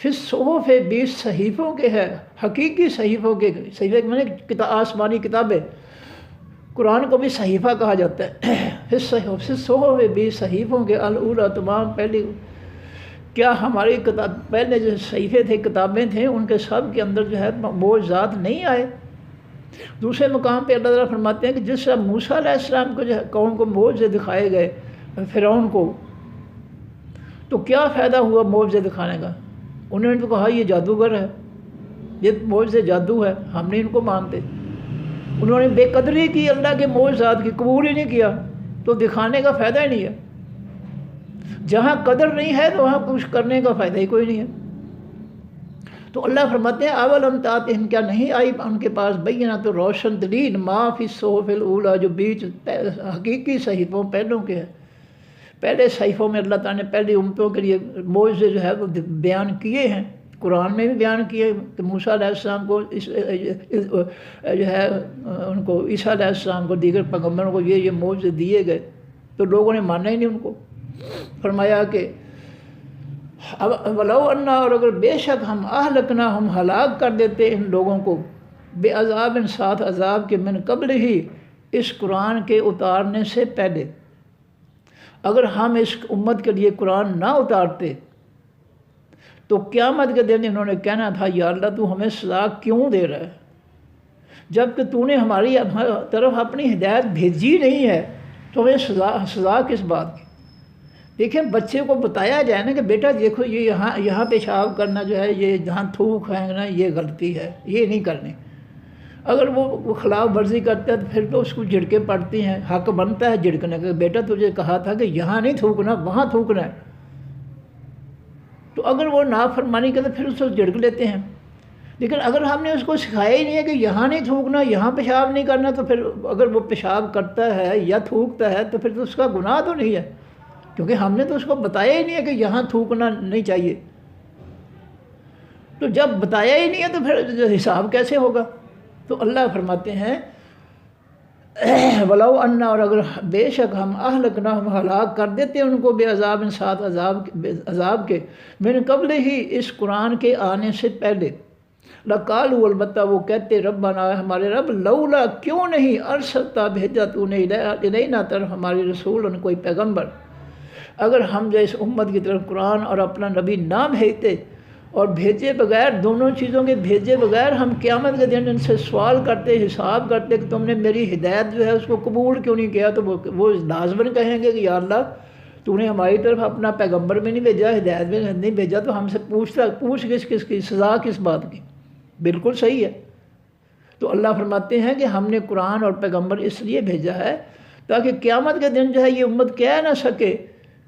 فی الصحف، 20 صحیفوں کے ہے، حقیقی صحیفوں کے، صحیفے کے معنی آسمانی کتابیں، قرآن کو بھی صحیفہ کہا جاتا ہے، صحف بھی صحیفوں کے الاولیٰ تمام پہلی، کیا ہماری کتاب پہلے جو صحیفے تھے کتابیں تھیں ان کے سب کے اندر جو ہے معجزات نہیں آئے؟ دوسرے مقام پہ اللہ تعالیٰ فرماتے ہیں کہ جس طرح موسیٰ علیہ السلام کو جو ہے قوم کو معجزے دکھائے گئے فرعون کو، تو کیا فائدہ ہوا معجزے دکھانے کا؟ انہوں نے تو کہا یہ جادوگر ہے، یہ معجزے جادو ہے، ہم نہیں ان کو مانتے۔ انہوں نے بے قدری کی اللہ کے معجزات کی، قبول ہی نہیں کیا، تو دکھانے کا فائدہ ہی نہیں ہے۔ جہاں قدر نہیں ہے تو وہاں کچھ کرنے کا فائدہ ہی کوئی نہیں ہے۔ تو اللہ فرماتے ہیں اولم تاتہم، کیا نہیں آئی ان کے پاس بینۃ روشن دلیل ما فی الصحف الاولیٰ، جو بیچ حقیقی صحیفوں پہلوں کے ہے۔ پہلے صحیفوں میں اللہ تعالیٰ نے پہلی امتوں کے لیے معجزے جو ہے وہ بیان کیے ہیں، قرآن میں بھی بیان کیے کہ موسیٰ علیہ السلام کو جو ہے ان کو عیسیٰ علیہ السلام کو دیگر پیغمبروں کو یہ معجزے دیے گئے، تو لوگوں نے مانا ہی نہیں ان کو۔ فرمایا کہ ولو انا، اور اگر بے شک ہم اہلکنا، ہم ہلاک کر دیتے ان لوگوں کو بے عذاب، ساتھ عذاب کے، من قبل ہی، اس قرآن کے اتارنے سے پہلے، اگر ہم اس امت کے لیے قرآن نہ اتارتے تو قیامت کے دن انہوں نے کہنا تھا یا اللہ تو ہمیں سزا کیوں دے رہا ہے، جب کہ تو نے ہماری طرف اپنی ہدایت بھیجی نہیں ہے تو ہمیں سزا کس بات کی؟ دیکھیں بچے کو بتایا جائے نا کہ بیٹا دیکھو یہ یہاں پیشاب کرنا جو ہے، یہ جہاں تھوک پھینکنا یہ غلطی ہے، یہ نہیں کرنی۔ اگر وہ خلاف ورزی کرتا ہے تو پھر تو اس کو جھڑکیں پڑتی ہیں، حق بنتا ہے جھڑکنے کا، بیٹا تجھے کہا تھا کہ یہاں نہیں تھوکنا وہاں تھوکنا ہے۔ تو اگر وہ نافرمانی کرتا پھر اس کو جھڑک لیتے ہیں، لیکن اگر ہم نے اس کو سکھایا ہی نہیں ہے کہ یہاں نہیں تھوکنا، یہاں پیشاب نہیں کرنا، تو پھر اگر وہ پیشاب کرتا ہے یا تھوکتا ہے تو پھر تو اس کا گناہ تو نہیں ہے، کیونکہ ہم نے تو اس کو بتایا ہی نہیں ہے کہ یہاں تھوکنا نہیں چاہیے۔ تو جب بتایا ہی نہیں ہے تو پھر حساب کیسے ہوگا؟ تو اللہ فرماتے ہیں ولو انا، اور اگر بے شک ہم اہلکنا، ہم ہلاک کر دیتے ان کو بے عذاب، ساتھ عذاب کے، من قبل ہی، اس قرآن کے آنے سے پہلے، لقالوا، البتہ وہ کہتے ربنا، ہمارے رب، لولا، کیوں نہیں، ارسلتا، بھیجا تو نے الینا، طرف ہماری رسول، کوئی پیغمبر۔ اگر ہم جو اس امت کی طرف قرآن اور اپنا نبی نہ بھیجتے، اور بھیجے بغیر، دونوں چیزوں کے بھیجے بغیر ہم قیامت کے دن ان سے سوال کرتے، حساب کرتے کہ تم نے میری ہدایت جو ہے اس کو قبول کیوں نہیں کیا، تو وہ لازماً کہیں گے کہ یا اللہ تو نے ہماری طرف اپنا پیغمبر بھی نہیں بھیجا، ہدایت بھی نہیں بھیجا، تو ہم سے پوچھ کس کی، سزا کس بات کی؟ بالکل صحیح ہے۔ تو اللہ فرماتے ہیں کہ ہم نے قرآن اور پیغمبر اس لیے بھیجا ہے تاکہ قیامت کے دن جو ہے یہ امت کہہ نہ سکے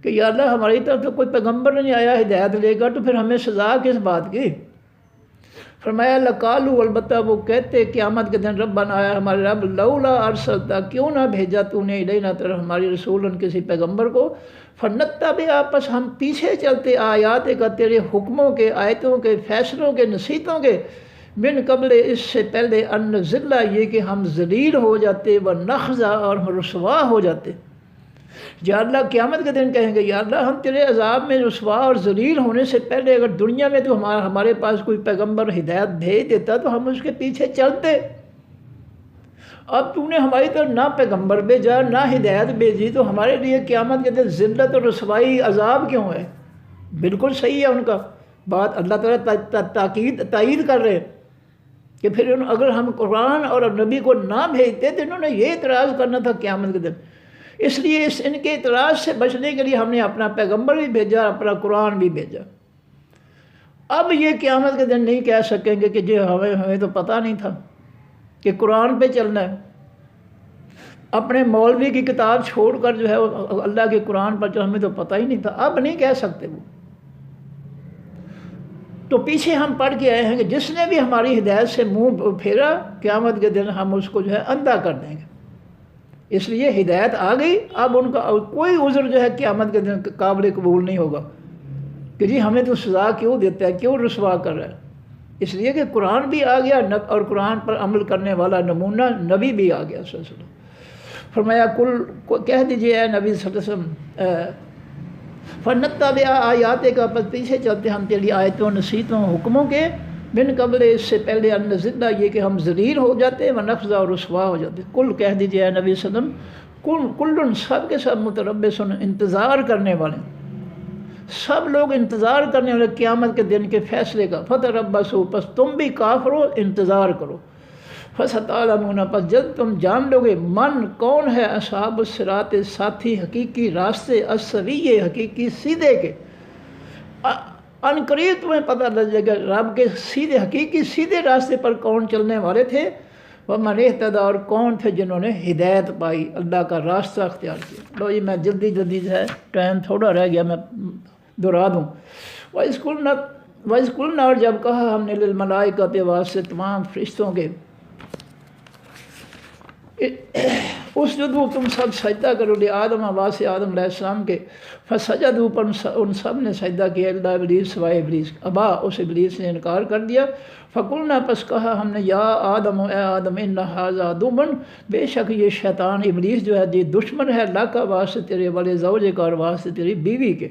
کہ یا اللہ ہماری طرف تو کوئی پیغمبر نہیں آیا ہدایت لے کر، تو پھر ہمیں سزا کس بات کی؟ فرمایا لقالوا، البتہ وہ کہتے قیامت کے دن ربنا، آیا ہمارے رب، لولا ارسلتا، کیوں نہ بھیجا تو نے الینا، طرف ہماری رسول، کسی پیغمبر کو، فنتبع، پس ہم پیچھے چلتے، آیات کا، تیرے حکموں کے، آیتوں کے، فیصلوں کے، نصیحتوں کے، من قبل، اس سے پہلے، ان نذل، یہ کہ ہم ذلیل ہو جاتے، ونخزع، اور ہم رسوا ہو جاتے۔ یا اللہ قیامت کے دن کہیں گے یا اللہ ہم تیرے عذاب میں رسوا اور ذلیل ہونے سے پہلے اگر دنیا میں تو ہمارے پاس کوئی پیغمبر ہدایت بھیج دیتا تو ہم اس کے پیچھے چلتے، اب تو نے ہماری طرف نہ پیغمبر بھیجا نہ ہدایت بھیجی، تو ہمارے لیے قیامت کے دن ذلت اور رسوائی عذاب کیوں ہے؟ بالکل صحیح ہے ان کا بات، اللہ تعالیٰ تائید کر رہے ہیں کہ پھر اگر ہم قرآن اور نبی کو نہ بھیجتے تو انہوں نے یہ اعتراض کرنا تھا قیامت کے دن۔ اس لیے ان کے اعتراض سے بچنے کے لیے ہم نے اپنا پیغمبر بھی بھیجا، اپنا قرآن بھی بھیجا۔ اب یہ قیامت کے دن نہیں کہہ سکیں گے کہ جی ہمیں تو پتہ نہیں تھا کہ قرآن پہ چلنا ہے، اپنے مولوی کی کتاب چھوڑ کر جو ہے اللہ کے قرآن پر چل، ہمیں تو پتہ ہی نہیں تھا، اب نہیں کہہ سکتے وہ۔ تو پیچھے ہم پڑھ کے آئے ہیں کہ جس نے بھی ہماری ہدایت سے منہ پھیرا، قیامت کے دن ہم اس کو جو ہے اندھا کر دیں گے۔ اس لیے ہدایت آ گئی، اب ان کا کوئی عذر جو ہے قیامت کے دن قابل قبول نہیں ہوگا کہ جی ہمیں تو سزا کیوں دیتا ہے، کیوں رسوا کر رہا ہے۔ اس لیے کہ قرآن بھی آ گیا اور قرآن پر عمل کرنے والا نمونہ نبی بھی آ گیا صلی اللہ علیہ وسلم۔ فرمایا کہہ دیجئے اے نبی صلی اللہ علیہ وسلم، فنتبع آیات کا، پس پیچھے چلتے ہم تیری آیتوں، نصیحتوں، حکموں کے، بن قبل اس سے پہلے ان زدہ یہ کہ ہم ذلیل ہو جاتے و نفزا اور رسوا ہو جاتے. کل کہہ دیجئے اے نبی صلی اللہ علیہ وسلم، کل سب کے سب متربصن انتظار کرنے والے، سب لوگ انتظار کرنے والے قیامت کے دن کے فیصلے کا. فتربصوا، پس تم بھی کافرو انتظار کرو. فستعلمون، پس جلد تم جان لو گے، من کون ہے اصحاب الصراط ساتھی حقیقی راستے، السوی حقیقی سیدھے کے. ان قریب تمہیں پتہ لگ جائے گا رب کے سیدھے حقیقی سیدھے راستے پر کون چلنے والے تھے. ومن اہتدی، اور کون تھے جنہوں نے ہدایت پائی، اللہ کا راستہ اختیار کیا. لو جی میں جلدی جو ہے ٹائم تھوڑا رہ گیا، میں دہرا دوں. وَإِذْ قُلْنَا، اور جب کہا ہم نے للملائکۃ واسطے تمام فرشتوں کے، اسجدوا تم سب سجدہ کرو لآدم واسطے آدم علیہ السلام کے. فسجدوا، پر ان سب نے سجدہ کیا، الا ابلیس، سوائے ابلیس. ابا، اس ابلیس نے انکار کر دیا. فقلنا، پس کہا ہم نے، یا آدم، اے آدم، ان ھذا عدو، بے شک یہ شیطان ابلیس جو ہے یہ دشمن ہے، لک واسطے تیرے والے زوجک، اور واسطے تیری بیوی کے.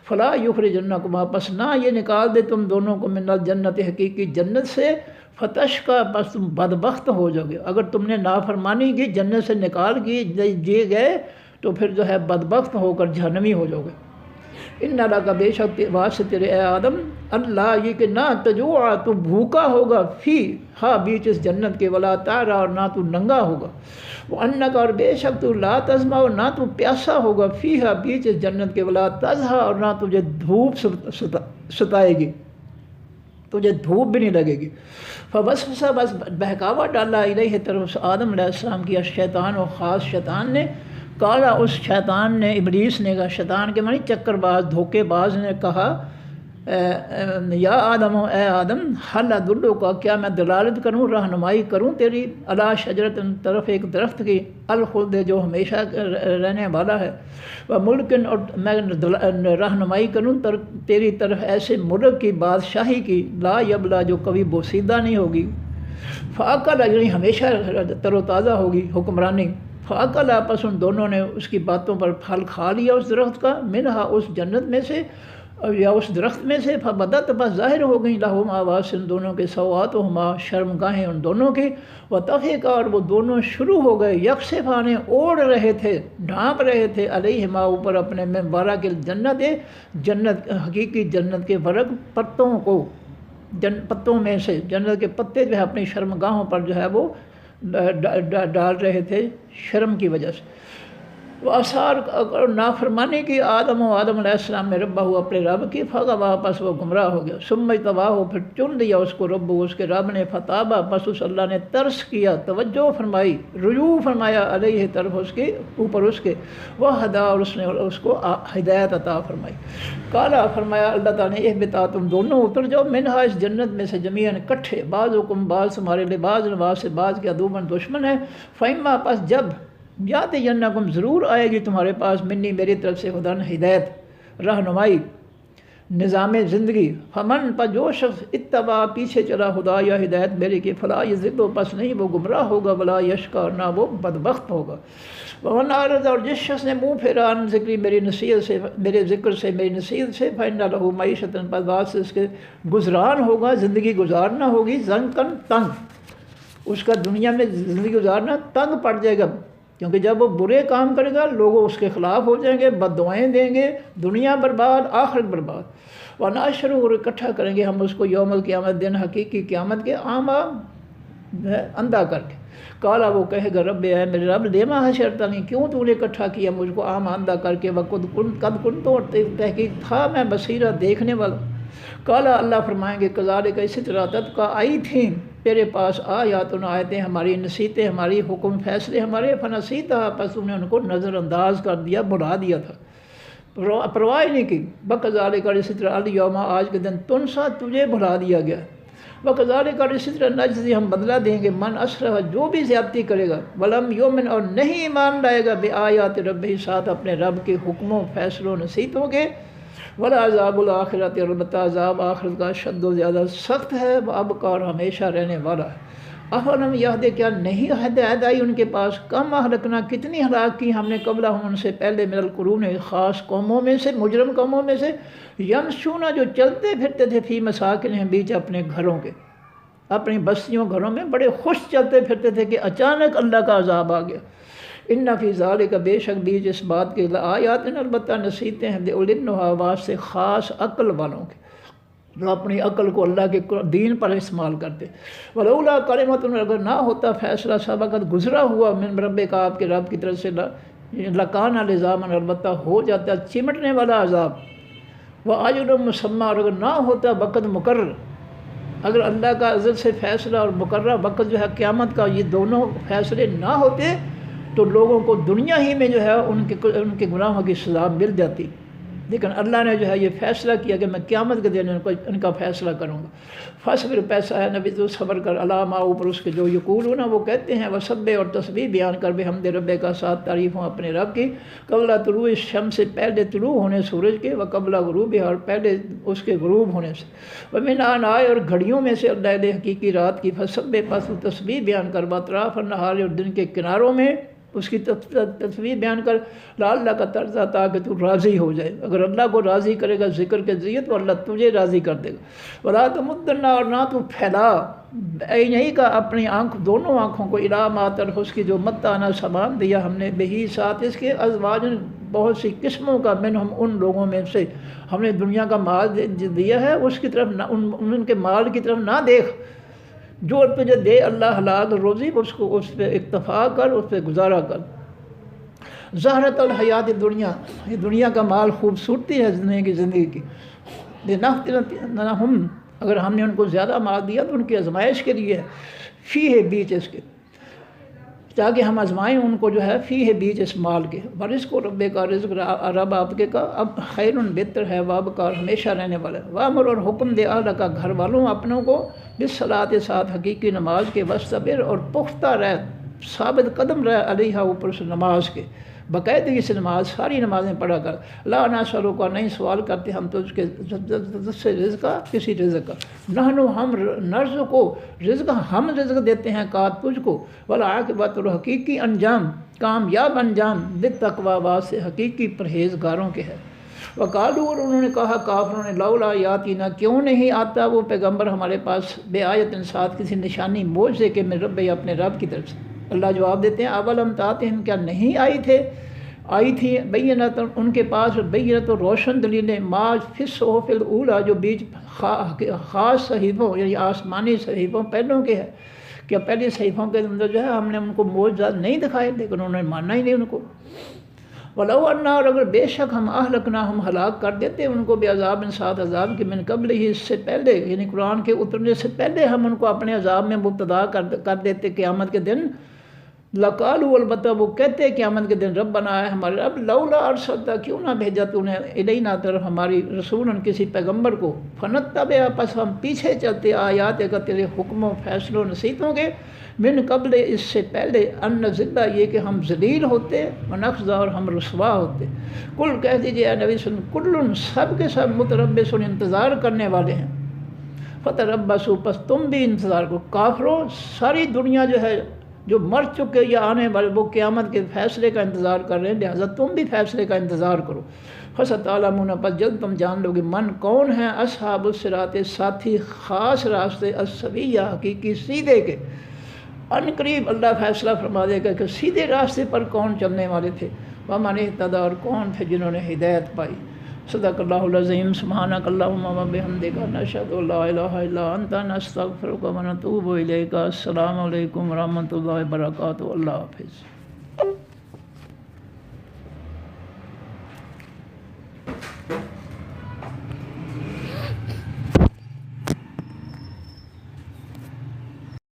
فلا یخرجنکما، پس نہ یہ نکال دے تم دونوں کو، من الجنت حقیقی جنت سے. فتشقا، پس تم بدبخت ہو جاؤ گے. اگر تم نے نافرمانی کی، جنت سے نکال دیے گئے تو پھر جو ہے بدبخت ہو کر جہنمی ہو جاؤ گے. ان لک، بے شک واسطے تیرے اے آدم، اللہ یہ کہ نہ تجوع، تو بھوکا ہوگا، فی ہاں بیچ اس جنت کے، ولا تعرا، اور نہ تو ننگا ہوگا. وانک، اور بے شک تو لا تظمأ، اور نہ تو پیاسا ہوگا، فی ہاں بیچ اس جنت کے، ولا تضحیٰ، اور نہ تجھے دھوپ ستائے گی، تجھے دھوپ بھی نہیں لگے گی. فوسوس، بس بہکاوا ڈالا، الیہ طرف آدم علیہ السلام کی، الشیطان، و خاص شیطان نے. کالا، اس شیطان نے، ابلیس نے کہا، شیطان کے معنی چکر باز، دھوکے باز نے کہا، یا آدم، اے آدم، حل ادلک، کیا میں دلالت کروں، رہنمائی کروں تیری، علی شجرۃ، طرف ایک درخت کی، الخلد، جو ہمیشہ رہنے والا ہے، و ملکن، اور میں رہنمائی کروں تیری طرف ایسے ملک کی، بادشاہی کی، لا یبلا، جو کبھی بوسیدہ نہیں ہوگی. فاکل، یعنی ہمیشہ تر و تازہ ہوگی حکمرانی. فاکل، آپس ان دونوں نے اس کی باتوں پر پھل کھا لیا اس درخت کا، منہا، اس جنت میں سے، یا اس درخت میں سے. فبدت، پس ظاہر ہو گئیں، لہما، واسطے ان دونوں کے، سوآتہما، شرمگاہیں ان دونوں کی. وطفقا، اور وہ دونوں شروع ہو گئے، یکصفان، اوڑھ رہے تھے، ڈھانپ رہے تھے، علیہما، اوپر اپنے، من ورق الجنت، جنت حقیقی جنت کے ورق، پتوں کو، پتوں میں سے، جنت کے پتے جو ہے اپنی شرمگاہوں پر جو ہے وہ ڈال رہے تھے شرم کی وجہ سے. وہ آثار نافرمانی کی آدم علیہ السلام نے ربہ، اپنے رب کی. فغوا، پس وہ گمراہ ہو گیا. ثم اجتباہ، پھر چن لیا اس کو رب، اس کے رب نے. فتابہ، پس اس اللہ نے ترس کیا، توجہ فرمائی، رجوع فرمایا، علیہ، طرف اس کے، اوپر اس کے. وہدا، اور اس نے اس کو ہدایت عطا فرمائی. کالا، فرمایا اللہ تعالیٰ نے، اہبطا، تم دونوں اتر جاؤ، منہا، اس جنت میں سے، جمیعاً اکٹھے، بعضکم، بعض تمہارے لیے، بعض نواز سے بعض کے، عدوًا دشمن ہے. فإما، پس جب، یاتینکم، ضرور آئے گی تمہارے پاس، منی، میری طرف سے، ہدن، ہدایت، رہنمائی، نظام زندگی. فمن، پر جو شخص، اتبع، پیچھے چلا، خدا یا ہدایت میری کی، فلا یضل، پس نہیں وہ گمراہ ہوگا، ولا یشقی، اور نہ وہ بدبخت ہوگا. ومن اعرض، اور جس شخص نے منہ پھیرا، عن ذکری، میری نصیحت سے، میرے ذکر سے، میری نصیحت سے، فإن لہ معیشۃ، پس بعد سے اس کے گزران ہوگا، زندگی گزارنا ہوگی، ضنکاً، تنگ. اس کا دنیا میں زندگی گزارنا تنگ پڑ جائے گا، کیونکہ جب وہ برے کام کرے گا لوگ اس کے خلاف ہو جائیں گے، بد دعائیں دیں گے، دنیا برباد، آخرت برباد. ونحشرہ، اور اکٹھا کریں گے ہم اس کو، یوم القیامت، دن حقیقی قیامت کے، اعمیٰ، اندھا کر کے. کالا، وہ کہے گا، رب، اے میرے رب، لما حشرتنی، کیوں تو نے اکٹھا کیا مجھ کو، اعمیٰ، اندھا کر کے. قد کنت، اور تحقیق تھا میں، بصیرا، دیکھنے والا. کالا، اللہ فرمائیں گے، کذالک، اسی طرح، تتقا، آئی تھیں تیرے پاس، آیاتنا، آیتیں ہماری، نصیحتیں ہماری، حکم فیصلے ہمارے. فنسیتھا، پس تم نے ان کو نظر انداز کر دیا، بھلا دیا تھا، پرواہ نہیں کی. وکذالک، اسی طرح، الیوم، آج کے دن، تنسیٰ، تجھے بھلا دیا گیا. وکذالک، اسی طرح، نجزی، ہم بدلہ دیں گے، من اسرف، جو بھی زیادتی کرے گا، ولم یؤمن، اور نہیں ایمان لائے گا، بآیات ربہ، ساتھ اپنے رب کے حکموں، فیصلوں، نصیحتوں کے. وَلَعَذَابُ الْآخِرَةِ، البتہ عذاب آخرت کا، شد، و زیادہ سخت ہے، وَأَبْقَىٰ، اور ہمیشہ رہنے والا ہے. اَفَلَمْ یَهْدِ، کیا نہیں ہدایت آئی ان کے پاس، کم اہلکنا، کتنی ہلاک کی ہم نے، قبلہم، ان سے پہلے، من القرون، خاص قوموں میں سے، مجرم قوموں میں سے، یمشون، جو چلتے پھرتے تھے، فی مساکنہم، بیچ اپنے گھروں کے. اپنی بستیوں گھروں میں بڑے خوش چلتے پھرتے تھے کہ اچانک اللہ کا عذاب آ گیا۔ ان فی ذالک بے شک بیچ اس بات کے آیات البتہ نصیحتیں ہیں اولی النہی واسطے خاص عقل والوں کے، جو اپنی عقل کو اللہ کے دین پر استعمال کرتے۔ ولولا کلمۃ، اگر نہ ہوتا فیصلہ سبقت گزرا ہوا من ربک آپ کے رب کی طرف سے، لکان لزاما البتہ ہو جاتا چمٹنے والا عذاب، وأجل مسمى، اور اگر نہ ہوتا وقت مقرر، اگر اللہ کا ازل سے فیصلہ اور مقررہ وقت جو ہے قیامت کا، یہ دونوں فیصلے نہ ہوتے تو لوگوں کو دنیا ہی میں جو ہے ان کے گناہوں کی سزا مل جاتی، لیکن اللہ نے جو ہے یہ فیصلہ کیا کہ میں قیامت کے دن ان کا فیصلہ کروں گا۔ فاصبر، پیسہ ہے نبی تو صبر کر، علامہ اوپر اس کے جو یقولون وہ کہتے ہیں، وسبح اور تسبیح بیان کر بحمد ربک کا ساتھ تعریف ہوں اپنے رب کی، قبل طلوع الشمس سے پہلے طلوع ہونے سورج کے، وقبل غروبها اور پہلے اس کے غروب ہونے سے، ومن آناء اور گھڑیوں میں سے الليل حقیقی رات کی، فسبح پس تسبیح بیان کر باطراف النہار اور دن کے کناروں میں اس کی تسبیح بیان کر، لعلک کا ترضیٰ تاکہ تو راضی ہو جائے، اگر اللہ کو راضی کرے گا ذکر کے ذریعے تو اللہ تجھے راضی کر دے گا۔ ولا تمدن، اور نہ تو پھیلا عینیک کا اپنی آنکھ دونوں آنکھوں کو، الی ما طرف اس کی جو متانا سامان دیا ہم نے، بہی ساتھ اس کے، ازواجن بہت سی قسموں کا، منہم ان لوگوں میں سے ہم نے دنیا کا مال دیا ہے، اس کی طرف ان کے مال کی طرف نہ دیکھ، جو تجھے دے اللہ حلال روزی اس کو اس پہ اکتفا کر، اس پہ گزارا کر۔ زہرت الحیات دنیا، یہ دنیا کا مال خوبصورتی ہے زندگی کی، لنفتنہم، اگر ہم نے ان کو زیادہ مال دیا تو ان کی آزمائش کے لیے، فیہ بیچ اس کے، تاکہ ہم آزمائیں ان کو جو ہے، فیہ بیچ اس مال کے، ورزق رب کا، رزق رب آپ کے کا، اب خیر بہتر ہے، وابقار ہمیشہ رہنے والا ہے، وامر اور حکم دے اہل کا گھر والوں اپنوں کو، بالصلاۃ ساتھ حقیقی نماز کے، واصطبر اور پختہ رہ، ثابت قدم رہ، علیہا اوپر سے نماز کے، باقاعدگی سے نماز ساری نمازیں پڑھا کر، لا نسألک کا، نہیں سوال کرتے ہم تو اس کے سے رزق، کسی رزق کا، نحن ہم نرزق کو، رزق ہم رزق دیتے ہیں کا تجھ کو، والعاقبۃ اور حقیقی انجام، کامیاب انجام، بالتقویٰ واسطے حقیقی پرہیزگاروں کے ہے۔ وقالوا، اور انہوں نے کہا کافروں نے، لولا یاتینا، کیوں نہیں آتا وہ پیغمبر ہمارے پاس، بے آیت ساتھ کسی نشانی معجزے کے، من رب، اپنے رب کی طرف سے۔ اللہ جواب دیتے ہیں، اولم تاتہم، کیا نہیں آئی تھی، بینۃ ان کے پاس، بینۃ روشن دلیلیں، ما فی الصحف الاولیٰ جو بیچ خاص صحیفوں یعنی آسمانی صحیفوں پہلوں کے ہے، کیا پہلے صحیفوں کے اندر جو ہے ہم نے ان کو معجزات نہیں دکھائے، لیکن انہوں نے مانا ہی نہیں ان کو۔ ولو انا، اور اگر بے شک ہم اہلکنا، ہم ہلاک کر دیتے ان کو، بعذاب ساتھ عذاب کے، من قبل ہی، اس سے پہلے، یعنی قرآن کے اترنے سے پہلے ہم ان کو اپنے عذاب میں مبتلا کر دیتے قیامت کے دن، لقالوا، البتہ وہ کہتے قیامت کے دن، ربنا، ہے ہمارے رب، لولا ارسلت، کیوں نہ بھیجا تو نے، الینا طرف ہماری، رسولا کسی پیغمبر کو، فنتبع، پس ہم پیچھے چلتے، آیات کا تیرے حکموں، فیصلوں، نصیحتوں کے، من قبل اس سے پہلے، ان نذل، یہ کہ ہم ذلیل ہوتے، ونخزى، اور ہم رسوا ہوتے۔ کل کہہ دیجئے اے نبی صلی اللہ علیہ وسلم، کل سب کے سب متربص، انتظار کرنے والے ہیں، فتربصوا، پس تم بھی انتظار کرو، کافروں، ساری دنیا جو ہے، جو مر چکے یا آنے والے، وہ قیامت کے فیصلے کا انتظار کر رہے ہیں، لہذا تم بھی فیصلے کا انتظار کرو۔ فستعلمون، پس جلد تم جان لو گے، من کون ہیں، اصحاب الصراط، ساتھی خاص راستے، السویہ، حقیقی سیدھے کے، ان قریب اللہ فیصلہ فرما دے گا کہ سیدھے راستے پر کون چلنے والے تھے، ومن اہتدی، اور کون تھے جنہوں نے ہدایت پائی۔ صدق اللہ العظیم، سبحانک اللہم وبحمدک، نشہد ان لا الہ الا انت، نستغفرک ونتوب الیک۔ السلام علیکم ورحمۃ اللہ وبرکاتہ، اللہ حافظ۔